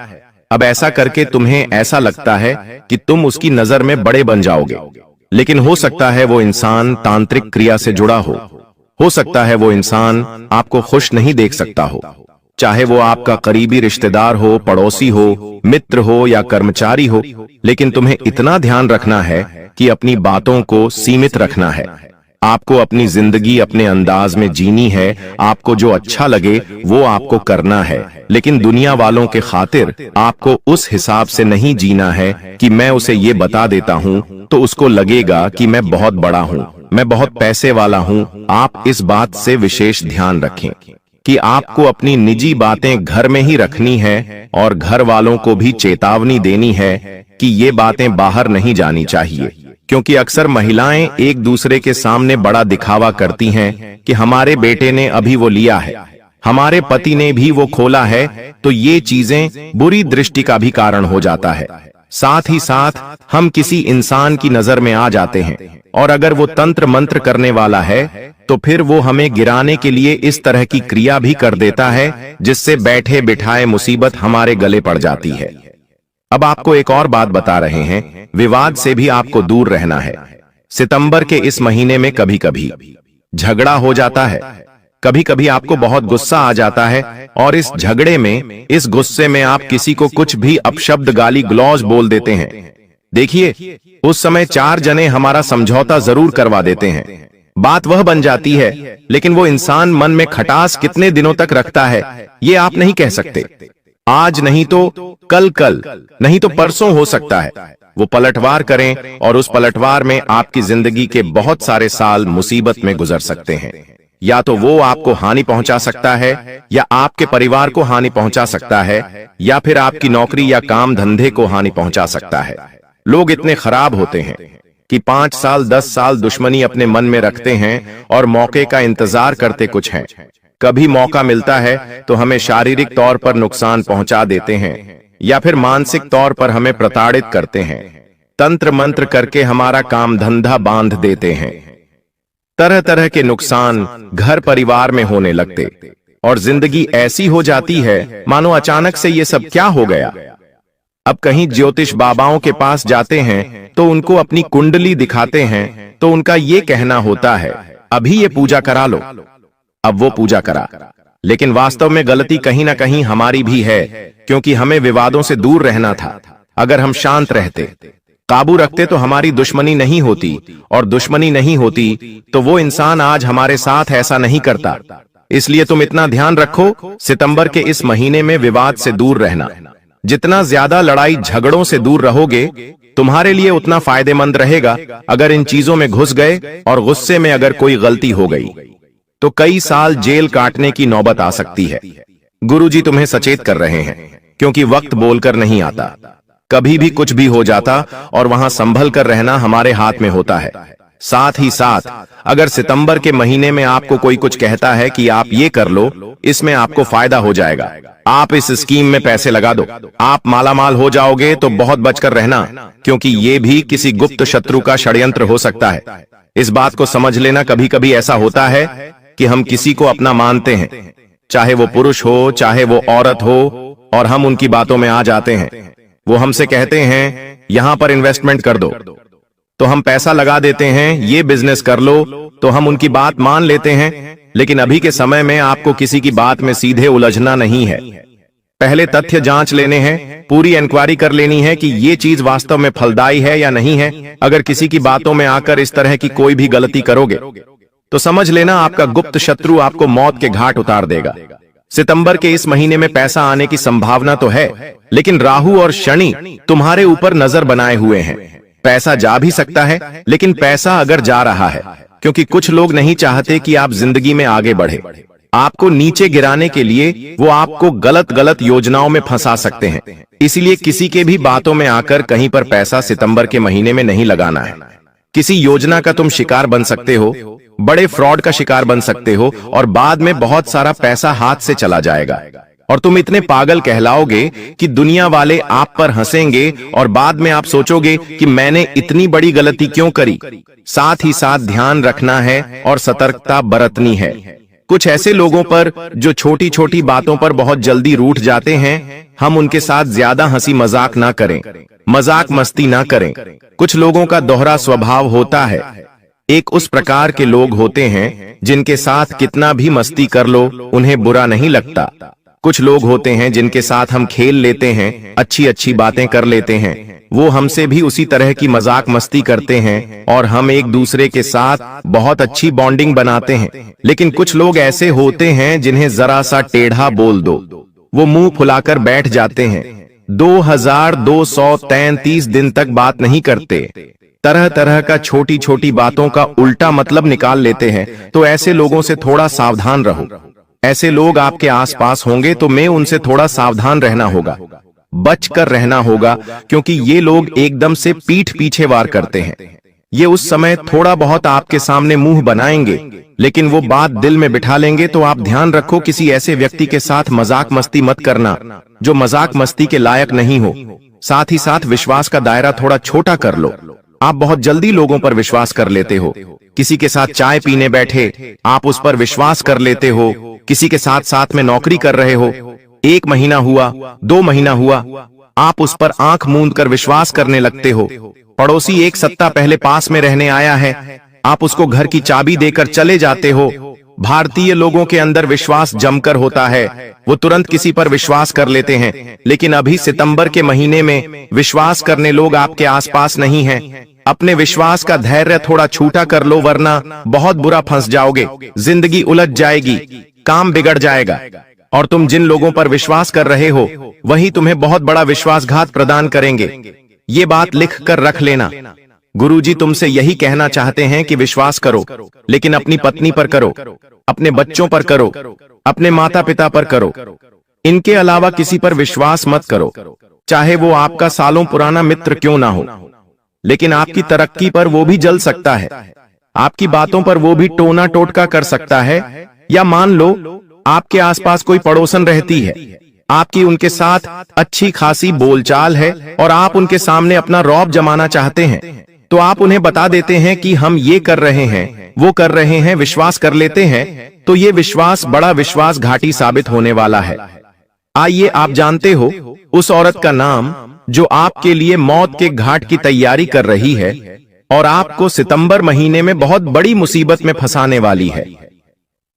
अब ऐसा करके तुम्हें ऐसा लगता है कि तुम उसकी नजर में बड़े बन जाओगे, लेकिन हो सकता है वो इंसान तांत्रिक क्रिया से जुड़ा हो सकता है वो इंसान आपको खुश नहीं देख सकता हो, चाहे वो आपका करीबी रिश्तेदार हो, पड़ोसी हो, मित्र हो या कर्मचारी हो, लेकिन तुम्हें इतना ध्यान रखना है कि अपनी बातों को सीमित रखना है। आपको अपनी जिंदगी अपने अंदाज में जीनी है, आपको जो अच्छा लगे वो आपको करना है, लेकिन दुनिया वालों के खातिर आपको उस हिसाब से नहीं जीना है कि मैं उसे ये बता देता हूँ तो उसको लगेगा कि मैं बहुत बड़ा हूँ, मैं बहुत पैसे वाला हूँ। आप इस बात से विशेष ध्यान रखें कि आपको अपनी निजी बातें घर में ही रखनी है और घर वालों को भी चेतावनी देनी है कि ये बातें बाहर नहीं जानी चाहिए, क्योंकि अक्सर महिलाएं एक दूसरे के सामने बड़ा दिखावा करती हैं कि हमारे बेटे ने अभी वो लिया है, हमारे पति ने भी वो खोला है, तो ये चीजें बुरी दृष्टि का भी कारण हो जाता है। साथ ही साथ हम किसी इंसान की नजर में आ जाते हैं और अगर वो तंत्र मंत्र करने वाला है तो फिर वो हमें गिराने के लिए इस तरह की क्रिया भी कर देता है, जिससे बैठे बिठाए मुसीबत हमारे गले पड़ जाती है। अब आपको एक और बात बता रहे हैं, विवाद से भी आपको दूर रहना है। सितंबर के इस महीने में कभी कभी झगड़ा हो जाता है, कभी कभी आपको बहुत गुस्सा आ जाता है और इस झगड़े में, इस गुस्से में आप किसी को कुछ भी अपशब्द गाली गलौज बोल देते हैं। देखिए, उस समय 4 जने हमारा समझौता जरूर करवा देते हैं, बात वह बन जाती है, लेकिन वो इंसान मन में खटास कितने दिनों तक रखता है ये आप नहीं कह सकते। आज नहीं तो कल, कल नहीं तो परसों हो सकता है वो पलटवार करें और उस पलटवार में आपकी जिंदगी के बहुत सारे साल मुसीबत में गुजर सकते हैं। या तो वो आपको हानि पहुंचा सकता है या आपके परिवार को हानि पहुंचा सकता है या फिर आपकी नौकरी या काम धंधे को हानि पहुंचा सकता है। लोग इतने खराब होते हैं कि 5 साल 10 साल दुश्मनी अपने मन में रखते हैं और मौके का इंतजार करते कुछ हैं। कभी मौका मिलता है तो हमें शारीरिक तौर पर नुकसान पहुंचा देते हैं या फिर मानसिक तौर पर हमें प्रताड़ित करते हैं, तंत्र मंत्र करके हमारा काम धंधा बांध देते हैं। तरह तरह के नुकसान घर परिवार में होने लगते और जिंदगी ऐसी हो जाती है मानो अचानक से ये सब क्या हो गया। अब कहीं ज्योतिष बाबाओं के पास जाते हैं तो उनको अपनी कुंडली दिखाते हैं तो उनका ये कहना होता है, अभी ये पूजा करा लो। अब वो पूजा करा, लेकिन वास्तव में गलती कहीं ना कहीं हमारी भी है, क्योंकि हमें विवादों से दूर रहना था। अगर हम शांत रहते, काबू रखते तो हमारी दुश्मनी नहीं होती, और दुश्मनी नहीं होती तो वो इंसान आज हमारे साथ ऐसा नहीं करता। इसलिए तुम इतना ध्यान रखो, सितंबर के इस महीने में विवाद से दूर रहना। जितना ज्यादा लड़ाई झगड़ों से दूर रहोगे तुम्हारे लिए उतना फायदेमंद रहेगा। अगर इन चीजों में घुस गए और गुस्से में अगर कोई गलती हो गई तो कई साल जेल काटने की नौबत आ सकती है। गुरुजी तुम्हें सचेत कर रहे हैं, क्योंकि वक्त बोलकर नहीं आता, कभी भी कुछ भी हो जाता और वहां संभल कर रहना हमारे हाथ में होता है। साथ ही साथ अगर सितंबर के महीने में आपको कोई कुछ कहता है कि आप ये कर लो, इसमें आपको फायदा हो जाएगा, आप इस स्कीम में पैसे लगा दो, आप मालामाल हो जाओगे, तो बहुत बचकर रहना, क्योंकि ये भी किसी गुप्त शत्रु का षड्यंत्र हो सकता है। इस बात को समझ लेना, कभी कभी ऐसा होता है कि हम किसी को अपना मानते हैं, चाहे वो पुरुष हो चाहे वो औरत हो, और हम उनकी बातों में आ जाते हैं। वो हमसे कहते हैं यहां पर इन्वेस्टमेंट कर दो, तो हम पैसा लगा देते हैं, ये बिजनेस कर लो, तो हम उनकी बात मान लेते हैं। लेकिन अभी के समय में आपको किसी की बात में सीधे उलझना नहीं है, पहले तथ्य जांच लेने हैं, पूरी इंक्वायरी कर लेनी है कि ये चीज वास्तव में फलदायी है या नहीं है। अगर किसी की बातों में आकर इस तरह की कोई भी गलती करोगे तो समझ लेना आपका गुप्त शत्रु आपको मौत के घाट उतार देगा। सितंबर के इस महीने में पैसा आने की संभावना तो है, लेकिन राहु और शनि तुम्हारे ऊपर नजर बनाए हुए हैं। पैसा जा भी सकता है, लेकिन पैसा अगर जा रहा है, क्योंकि कुछ लोग नहीं चाहते कि आप जिंदगी में आगे बढ़े, आपको नीचे गिराने के लिए वो आपको गलत गलत योजनाओं में फंसा सकते हैं। इसलिए किसी के भी बातों में आकर कहीं पर पैसा सितंबर के महीने में नहीं लगाना है। किसी योजना का तुम शिकार बन सकते हो, बड़े फ्रॉड का शिकार बन सकते हो और बाद में बहुत सारा पैसा हाथ से चला जाएगा। और तुम इतने पागल कहलाओगे कि दुनिया वाले आप पर हंसेंगे और बाद में आप सोचोगे कि मैंने इतनी बड़ी गलती क्यों करी। साथ ही साथ ध्यान रखना है और सतर्कता बरतनी है। कुछ ऐसे लोगों पर जो छोटी छोटी बातों पर बहुत जल्दी रूठ जाते हैं, हम उनके साथ ज्यादा हंसी मजाक ना करें, मजाक मस्ती ना करें। कुछ लोगों का दोहरा स्वभाव होता है। एक उस प्रकार के लोग होते हैं जिनके साथ कितना भी मस्ती कर लो उन्हें बुरा नहीं लगता। कुछ लोग होते हैं जिनके साथ हम खेल लेते हैं, अच्छी अच्छी बातें कर लेते हैं, वो हमसे भी उसी तरह की मजाक मस्ती करते हैं और हम एक दूसरे के साथ बहुत अच्छी बॉन्डिंग बनाते हैं। लेकिन कुछ लोग ऐसे होते हैं जिन्हें जरा सा टेढ़ा बोल दो, वो मुंह फुलाकर बैठ जाते हैं, 2233 दिन तक बात नहीं करते, तरह तरह का छोटी छोटी बातों का उल्टा मतलब निकाल लेते हैं। तो ऐसे लोगों से थोड़ा सावधान रहो। ऐसे लोग आपके आसपास होंगे तो मैं उनसे थोड़ा सावधान रहना होगा, बचकर रहना होगा, क्योंकि ये लोग एकदम से पीठ पीछे वार करते हैं। ये उस समय थोड़ा बहुत आपके सामने मुंह बनाएंगे, लेकिन वो बात दिल में बिठा लेंगे। तो आप ध्यान रखो, किसी ऐसे व्यक्ति के साथ मजाक मस्ती मत करना जो मजाक मस्ती के लायक नहीं हो। साथ ही साथ विश्वास का दायरा थोड़ा छोटा कर लो। आप बहुत जल्दी लोगों पर विश्वास कर लेते हो। किसी के साथ चाय पीने बैठे, आप उस पर विश्वास कर लेते हो। किसी के साथ साथ में नौकरी कर रहे हो, 1 महीना हुआ, 2 महीना हुआ, आप उस पर आंख मूंद कर विश्वास करने लगते हो। पड़ोसी 1 सप्ताह पहले पास में रहने आया है, आप उसको घर की चाबी देकर चले जाते हो। भारतीय लोगों के अंदर विश्वास जमकर होता है, वो तुरंत किसी पर विश्वास कर लेते हैं। लेकिन अभी सितंबर के महीने में विश्वास करने लोग आपके आसपास नहीं हैं। अपने विश्वास का धैर्य थोड़ा छूटा कर लो, वरना बहुत बुरा फंस जाओगे। जिंदगी उलझ जाएगी, काम बिगड़ जाएगा और तुम जिन लोगों पर विश्वास कर रहे हो वही तुम्हें बहुत बड़ा विश्वासघात प्रदान करेंगे। ये बात लिख कर रख लेना। गुरुजी तुमसे यही कहना चाहते हैं कि विश्वास करो, लेकिन अपनी पत्नी पर करो, अपने बच्चों पर करो, अपने माता पिता पर करो। इनके अलावा किसी पर विश्वास मत करो, चाहे वो आपका सालों पुराना मित्र क्यों ना हो। लेकिन आपकी तरक्की पर वो भी जल सकता है, आपकी बातों पर वो भी टोना टोटका कर सकता है। या मान लो आपके आसपास कोई पड़ोसन रहती है, आपकी उनके साथ अच्छी खासी बोलचाल है और आप उनके सामने अपना रौब जमाना चाहते हैं, तो आप उन्हें बता देते हैं कि हम ये कर रहे हैं, वो कर रहे हैं, विश्वास कर लेते हैं। तो ये विश्वास बड़ा विश्वासघाती साबित होने वाला है। आइए, आप जानते हो उस औरत का नाम जो आपके लिए मौत के घाट की तैयारी कर रही है और आपको सितंबर महीने में बहुत बड़ी मुसीबत में फंसाने वाली है।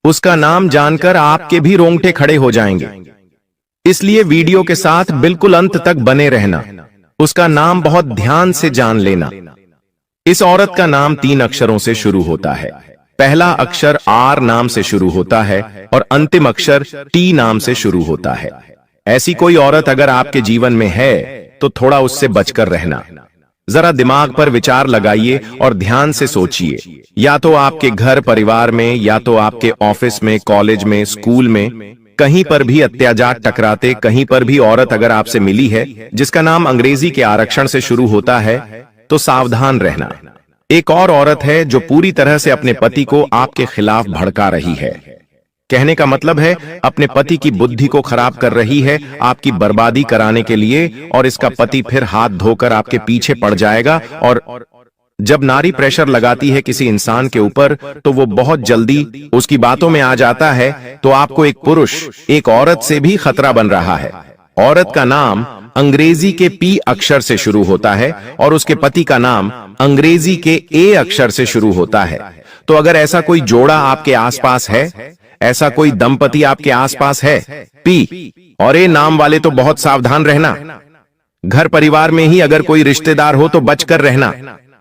उसका नाम जानकर आपके भी रोंगटे खड़े हो जाएंगे, इसलिए वीडियो के साथ बिल्कुल अंत तक बने रहना। उसका नाम बहुत ध्यान से जान लेना। इस औरत का नाम 3 अक्षरों से शुरू होता है। पहला अक्षर आर नाम से शुरू होता है और अंतिम अक्षर टी नाम से शुरू होता है। ऐसी कोई औरत अगर आपके जीवन में है तो थोड़ा उससे बचकर रहना। जरा दिमाग पर विचार लगाइए और ध्यान से सोचिए। या तो आपके घर परिवार में, या तो आपके ऑफिस में, कॉलेज में, स्कूल में, कहीं पर भी अत्याचार टकराते, कहीं पर भी औरत अगर आपसे मिली है जिसका नाम अंग्रेजी के अक्षर से शुरू होता है, तो सावधान रहना। एक और औरत है जो पूरी तरह से अपने पति को आपके खिलाफ भड़का रही है। कहने का मतलब है अपने पति की बुद्धि को खराब कर रही है आपकी बर्बादी कराने के लिए, और इसका पति फिर हाथ धोकर आपके पीछे पड़ जाएगा। और जब नारी प्रेशर लगाती है किसी इंसान के ऊपर तो वो बहुत जल्दी उसकी बातों में आ जाता है। तो आपको एक पुरुष, एक औरत से भी खतरा बन रहा है। औरत का नाम अंग्रेजी के पी अक्षर से शुरू होता है और उसके पति का नाम अंग्रेजी के ए अक्षर से शुरू होता है। तो अगर ऐसा कोई जोड़ा आपके आसपास है, ऐसा कोई दंपति आपके आसपास है, पी और ए नाम वाले, तो बहुत सावधान रहना। घर परिवार में ही अगर कोई रिश्तेदार हो तो बचकर रहना,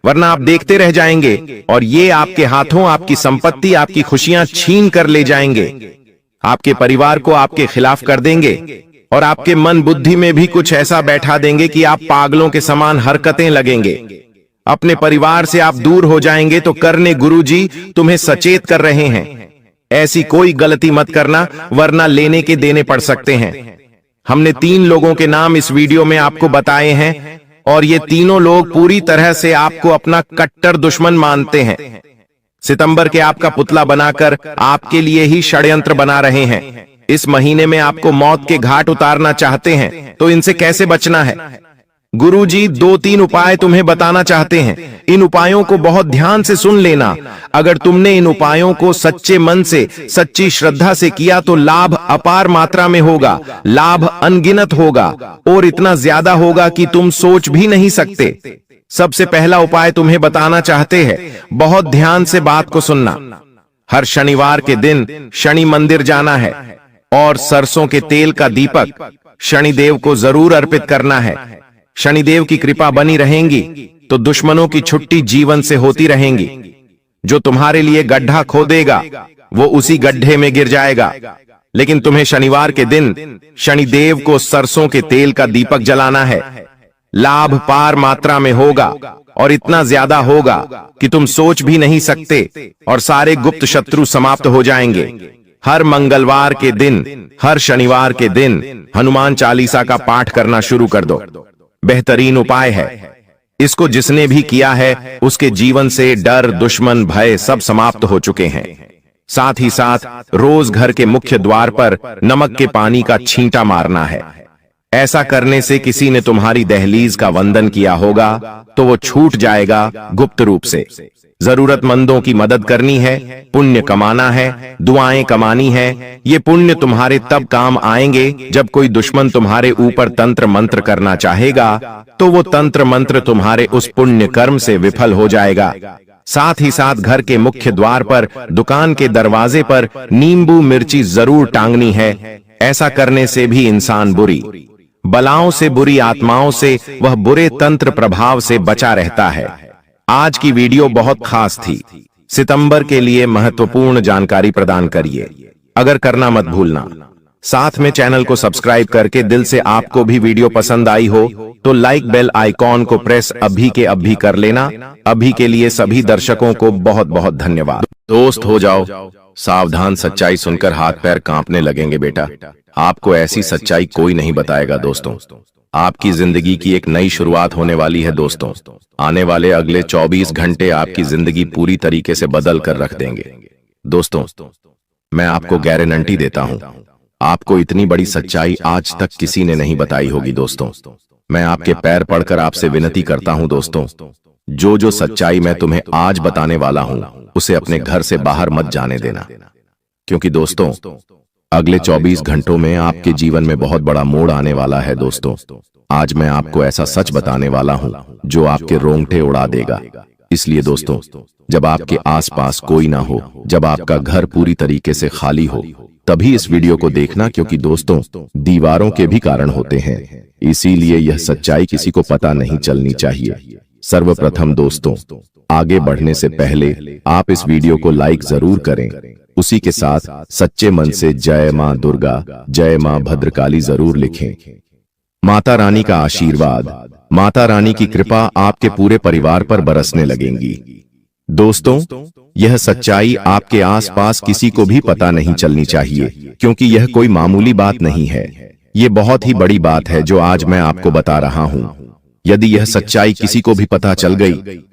वरना आप देखते रह जाएंगे और ये आपके हाथों आपकी संपत्ति, आपकी खुशियां छीन कर ले जाएंगे। आपके परिवार को आपके खिलाफ कर देंगे और आपके मन बुद्धि में भी कुछ ऐसा बैठा देंगे कि आप पागलों के समान हरकतें लगेंगे। अपने परिवार से आप दूर हो जाएंगे। तो करने गुरुजी तुम्हें सचेत कर रहे हैं, ऐसी कोई गलती मत करना, वरना लेने के देने पड़ सकते हैं। हमने 3 लोगों के नाम इस वीडियो में आपको बताए हैं और ये तीनों लोग पूरी तरह से आपको अपना कट्टर दुश्मन मानते हैं। सितंबर के आपका पुतला बनाकर आपके लिए ही षड्यंत्र बना रहे हैं। इस महीने में आपको मौत के घाट उतारना चाहते हैं, तो इनसे कैसे बचना है? गुरुजी 2-3 उपाय तुम्हें बताना चाहते हैं। इन उपायों को बहुत ध्यान से सुन लेना। अगर तुमने इन उपायों को सच्चे मन से, सच्ची श्रद्धा से किया तो लाभ अपार मात्रा में होगा, लाभ अनगिनत होगा और इतना ज्यादा होगा कि तुम सोच भी नहीं सकते। सबसे पहला उपाय तुम्हें बताना चाहते हैं, बहुत ध्यान से बात को सुनना। हर शनिवार के दिन शनि मंदिर जाना है और सरसों के तेल का दीपक शनिदेव को जरूर अर्पित करना है। शनिदेव की कृपा बनी रहेंगी तो दुश्मनों की छुट्टी जीवन से होती रहेंगी। जो तुम्हारे लिए गड्ढा खोदेगा वो उसी गड्ढे में गिर जाएगा। लेकिन तुम्हें शनिवार के दिन शनिदेव को सरसों के तेल का दीपक जलाना है। लाभ पार मात्रा में होगा और इतना ज्यादा होगा कि तुम सोच भी नहीं सकते और सारे गुप्त शत्रु समाप्त हो जाएंगे। हर मंगलवार के दिन, हर शनिवार के दिन हनुमान चालीसा का पाठ करना शुरू कर दो। बेहतरीन उपाय है। इसको जिसने भी किया है उसके जीवन से डर, दुश्मन, भय सब समाप्त हो चुके हैं। साथ ही साथ रोज घर के मुख्य द्वार पर नमक के पानी का छींटा मारना है। ऐसा करने से किसी ने तुम्हारी दहलीज का वंदन किया होगा तो वो छूट जाएगा गुप्त रूप से। जरूरतमंदों की मदद करनी है, पुण्य कमाना है, दुआएं कमानी है। ये पुण्य तुम्हारे तब काम आएंगे जब कोई दुश्मन तुम्हारे ऊपर तंत्र मंत्र करना चाहेगा तो वो तंत्र मंत्र तुम्हारे उस पुण्य कर्म से विफल हो जाएगा। साथ ही साथ घर के मुख्य द्वार पर, दुकान के दरवाजे पर नींबू मिर्ची जरूर टांगनी है। ऐसा करने से भी इंसान बुरी बलाओं से, बुरी आत्माओं से, वह बुरे तंत्र प्रभाव से बचा रहता है। आज की वीडियो बहुत खास थी। सितंबर के लिए महत्वपूर्ण जानकारी प्रदान करिए। अगर करना मत भूलना। साथ में चैनल को सब्सक्राइब करके दिल से आपको भी वीडियो पसंद आई हो तो लाइक बेल आइकॉन को प्रेस अभी के अभी कर लेना। अभी के लिए सभी दर्शकों को बहुत बहुत धन्यवाद। दोस्त हो जाओ सावधान, सच्चाई सुनकर हाथ पैर कांपने लगेंगे बेटा। आपको ऐसी सच्चाई कोई नहीं बताएगा दोस्तों। आपकी जिंदगी की एक नई शुरुआत होने वाली है दोस्तों। आने वाले अगले 24 घंटे आपकी जिंदगी पूरी तरीके से बदल कर रख देंगे दोस्तों। मैं आपको गारंटी देता हूं, आपको इतनी बड़ी सच्चाई आज तक किसी ने नहीं बताई होगी दोस्तों। मैं आपके पैर पड़कर आपसे विनती करता हूं दोस्तों, जो सच्चाई मैं तुम्हें आज बताने वाला हूं उसे अपने घर से बाहर मत जाने देना। क्योंकि दोस्तों अगले 24 घंटों में आपके जीवन में बहुत बड़ा मोड़ आने वाला है दोस्तों। आज मैं आपको ऐसा सच बताने वाला हूं जो आपके रोंगटे उड़ा देगा। इसलिए दोस्तों जब आपके आसपास कोई ना हो, जब आपका घर पूरी तरीके से खाली हो, तभी इस वीडियो को देखना। क्योंकि दोस्तों दीवारों के भी कारण होते हैं, इसीलिए यह सच्चाई किसी को पता नहीं चलनी चाहिए। सर्वप्रथम दोस्तों आगे बढ़ने से पहले आप इस वीडियो को लाइक जरूर करें। उसी के साथ सच्चे मन से जय मां दुर्गा, जय मां भद्रकाली जरूर लिखें। माता रानी का आशीर्वाद, माता रानी की कृपा आपके पूरे परिवार पर बरसने लगेंगी। दोस्तों यह सच्चाई आपके आसपास किसी को भी पता नहीं चलनी चाहिए, क्योंकि यह कोई मामूली बात नहीं है। ये बहुत ही बड़ी बात है जो आज मैं आपको बता रहा हूं। यदि यह सच्चाई किसी को भी पता चल गई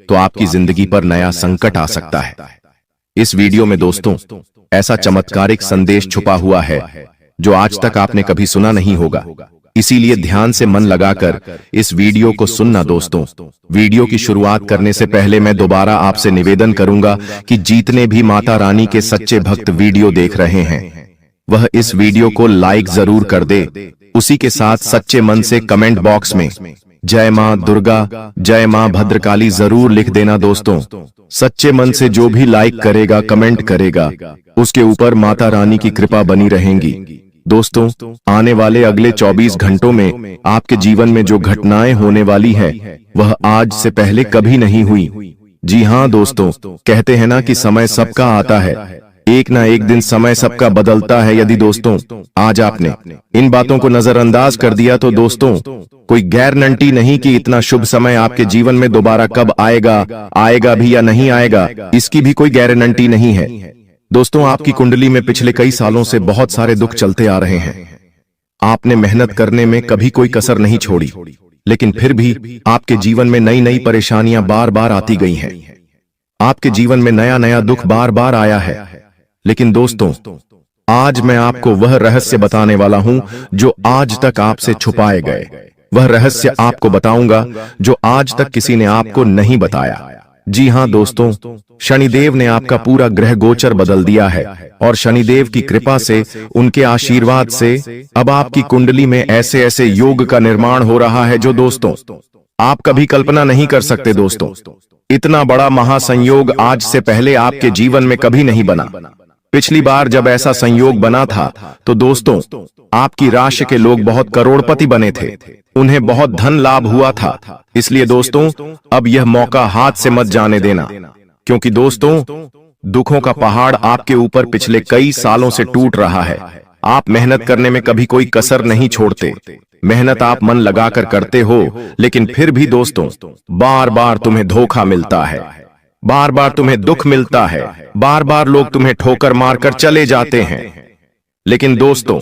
तो आपकी जिंदगी पर नया संकट आ सकता है। इस वीडियो में दोस्तों ऐसा चमत्कारिक संदेश छुपा हुआ है जो आज तक आपने कभी सुना नहीं होगा। इसीलिए ध्यान से मन लगाकर इस वीडियो को सुनना दोस्तों। वीडियो की शुरुआत करने से पहले मैं दोबारा आपसे निवेदन करूंगा कि जितने भी माता रानी के सच्चे भक्त वीडियो देख रहे हैं वह इस वीडियो को लाइक जरूर कर दे। उसी के साथ सच्चे मन से कमेंट बॉक्स में जय मां दुर्गा, जय मां भद्रकाली जरूर लिख देना दोस्तों। सच्चे मन से जो भी लाइक करेगा, कमेंट करेगा, उसके ऊपर माता रानी की कृपा बनी रहेंगी। दोस्तों आने वाले अगले 24 घंटों में आपके जीवन में जो घटनाएं होने वाली है वह आज से पहले कभी नहीं हुई। जी हाँ दोस्तों, कहते हैं ना कि समय सबका आता है, एक ना एक दिन समय सबका बदलता है। यदि दोस्तों आज आपने इन बातों को नजरअंदाज कर दिया तो दोस्तों कोई गारंटी नहीं कि इतना शुभ समय आपके जीवन में दोबारा कब आएगा भी या नहीं आएगा, इसकी भी कोई गारंटी नहीं है। दोस्तों आपकी कुंडली में पिछले कई सालों से बहुत सारे दुख चलते आ रहे हैं। आपने मेहनत करने में कभी कोई कसर नहीं छोड़ी, लेकिन फिर भी आपके जीवन में नई नई परेशानियां बार बार आती गई हैं। आपके जीवन में नया नया दुख बार बार आया है। लेकिन दोस्तों, आज मैं आपको वह रहस्य बताने वाला हूं जो आज तक आपसे छुपाए गए। वह रहस्य आपको बताऊंगा जो आज तक किसी ने आपको नहीं बताया। जी हां दोस्तों, शनिदेव ने आपका पूरा ग्रह गोचर बदल दिया है और शनिदेव की कृपा से, उनके आशीर्वाद से अब आपकी कुंडली में ऐसे ऐसे योग का निर्माण हो रहा है जो दोस्तों आप कभी कल्पना नहीं कर सकते। दोस्तों, इतना बड़ा महासंयोग आज से पहले आपके जीवन में कभी नहीं बना। पिछली बार जब ऐसा संयोग बना था तो दोस्तों आपकी राशि के लोग बहुत करोड़पति बने थे, उन्हें बहुत धन लाभ हुआ था। इसलिए दोस्तों अब यह मौका हाथ से मत जाने देना, क्योंकि दोस्तों दुखों का पहाड़ आपके ऊपर पिछले कई सालों से टूट रहा है। आप मेहनत करने में कभी कोई कसर नहीं छोड़ते, मेहनत आप मन लगाकर करते हो, लेकिन फिर भी दोस्तों बार बार तुम्हें धोखा मिलता है, बार बार तुम्हें दुख मिलता है, बार बार लोग तुम्हें ठोकर मारकर चले जाते हैं। लेकिन दोस्तों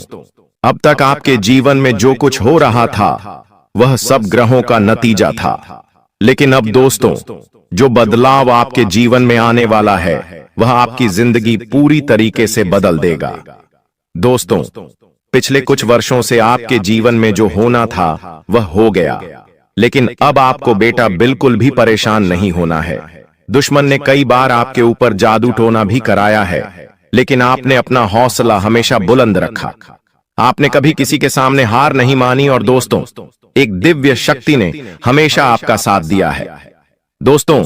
अब तक आपके जीवन में जो कुछ हो रहा था वह सब ग्रहों का नतीजा था। लेकिन अब दोस्तों जो बदलाव आपके जीवन में आने वाला है वह आपकी जिंदगी पूरी तरीके से बदल देगा। दोस्तों पिछले कुछ वर्षों से आपके जीवन में जो होना था वह हो गया, लेकिन अब आपको बेटा बिल्कुल भी परेशान नहीं होना है। दुश्मन ने कई बार आपके ऊपर जादू टोना भी कराया है, लेकिन आपने अपना हौसला हमेशा बुलंद रखा। आपने कभी किसी के सामने हार नहीं मानी और दोस्तों एक दिव्य शक्ति ने हमेशा आपका साथ दिया है। दोस्तों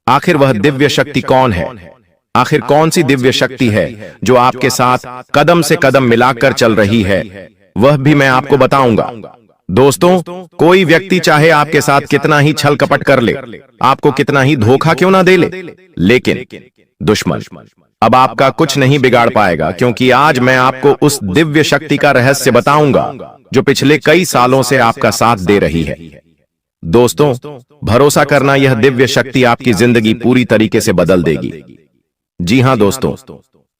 आखिर वह दिव्य शक्ति कौन है? आखिर कौन सी दिव्य शक्ति है जो आपके साथ कदम से कदम मिलाकर चल रही है? वह भी मैं आपको बताऊंगा। दोस्तों कोई व्यक्ति चाहे आपके साथ कितना ही छल कपट कर ले, आपको कितना ही धोखा क्यों ना दे ले, लेकिन दुश्मन अब आपका कुछ नहीं बिगाड़ पाएगा, क्योंकि आज मैं आपको उस दिव्य शक्ति का रहस्य बताऊंगा जो पिछले कई सालों से आपका साथ दे रही है। दोस्तों भरोसा करना, यह दिव्य शक्ति आपकी जिंदगी पूरी तरीके से बदल देगी। जी हां दोस्तों,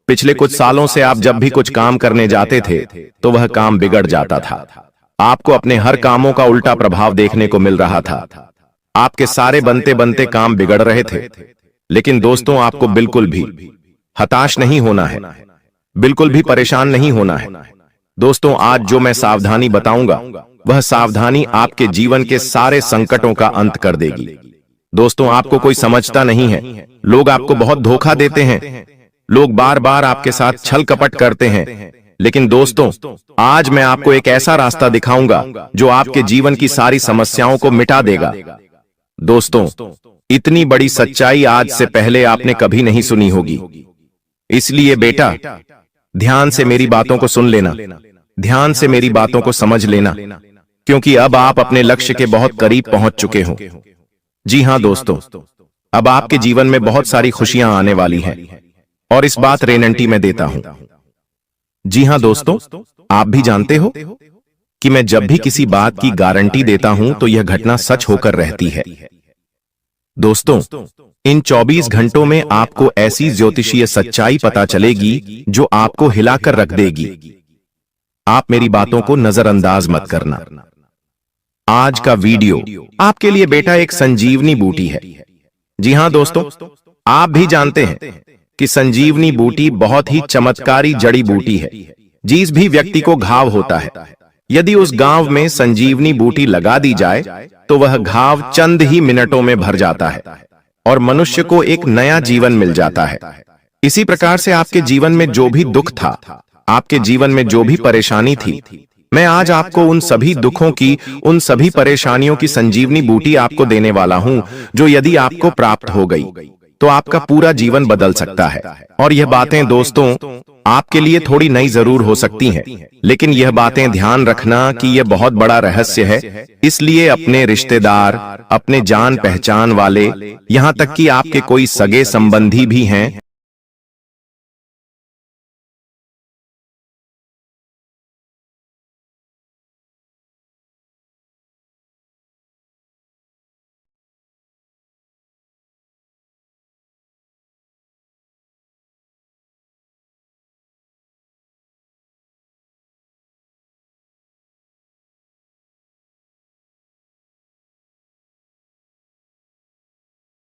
पिछले कुछ सालों से आप जब भी कुछ काम करने जाते थे तो वह काम बिगड़ जाता था। आपको अपने हर कामों का उल्टा प्रभाव देखने को मिल रहा था। आपके सारे बनते बनते काम बिगड़ रहे थे। लेकिन दोस्तों आपको बिल्कुल भी हताश नहीं होना है, बिल्कुल भी परेशान नहीं होना है। दोस्तों आज जो मैं सावधानी बताऊंगा वह सावधानी आपके जीवन के सारे संकटों का अंत कर देगी। दोस्तों आपको कोई समझता नहीं है, लोग आपको बहुत धोखा देते हैं, लोग बार बार आपके साथ छल कपट करते हैं, लेकिन दोस्तों आज मैं आपको एक ऐसा रास्ता दिखाऊंगा जो आपके जीवन की सारी समस्याओं को मिटा देगा। दोस्तों इतनी बड़ी सच्चाई आज से पहले आपने कभी नहीं सुनी होगी, इसलिए बेटा ध्यान से मेरी बातों को सुन लेना, ध्यान से मेरी बातों को समझ लेना, क्योंकि अब आप अपने लक्ष्य के बहुत करीब पहुंच चुके हो। जी हां दोस्तों, अब आपके जीवन में बहुत सारी खुशियां आने वाली हैं और इस बात गारंटी मैं देता हूं। जी हां दोस्तों, आप भी जानते हो कि मैं जब भी किसी बात की गारंटी देता हूं तो यह घटना सच होकर रहती है। दोस्तों इन 24 घंटों में आपको ऐसी ज्योतिषीय सच्चाई पता चलेगी जो आपको हिलाकर रख देगी। आप मेरी बातों को नजरअंदाज मत करना। आज का वीडियो आपके लिए बेटा एक संजीवनी बूटी है। जी हां दोस्तों, आप भी जानते हैं कि संजीवनी बूटी बहुत ही चमत्कारी जड़ी बूटी है। जिस भी व्यक्ति को घाव होता है, यदि उस घाव में संजीवनी बूटी लगा दी जाए तो वह घाव चंद ही मिनटों में भर जाता है और मनुष्य को एक नया जीवन मिल जाता है। इसी प्रकार से आपके जीवन में जो भी दुख था, आपके जीवन में जो भी परेशानी थी, मैं आज आपको उन सभी दुखों की, उन सभी परेशानियों की संजीवनी बूटी आपको देने वाला हूं, जो यदि आपको प्राप्त हो गई तो आपका पूरा जीवन बदल सकता है। और यह बातें दोस्तों आपके लिए थोड़ी नई जरूर हो सकती हैं, लेकिन यह बातें ध्यान रखना कि यह बहुत बड़ा रहस्य है। इसलिए अपने रिश्तेदार, अपने जान पहचान वाले, यहाँ तक कि आपके कोई सगे संबंधी भी हैं,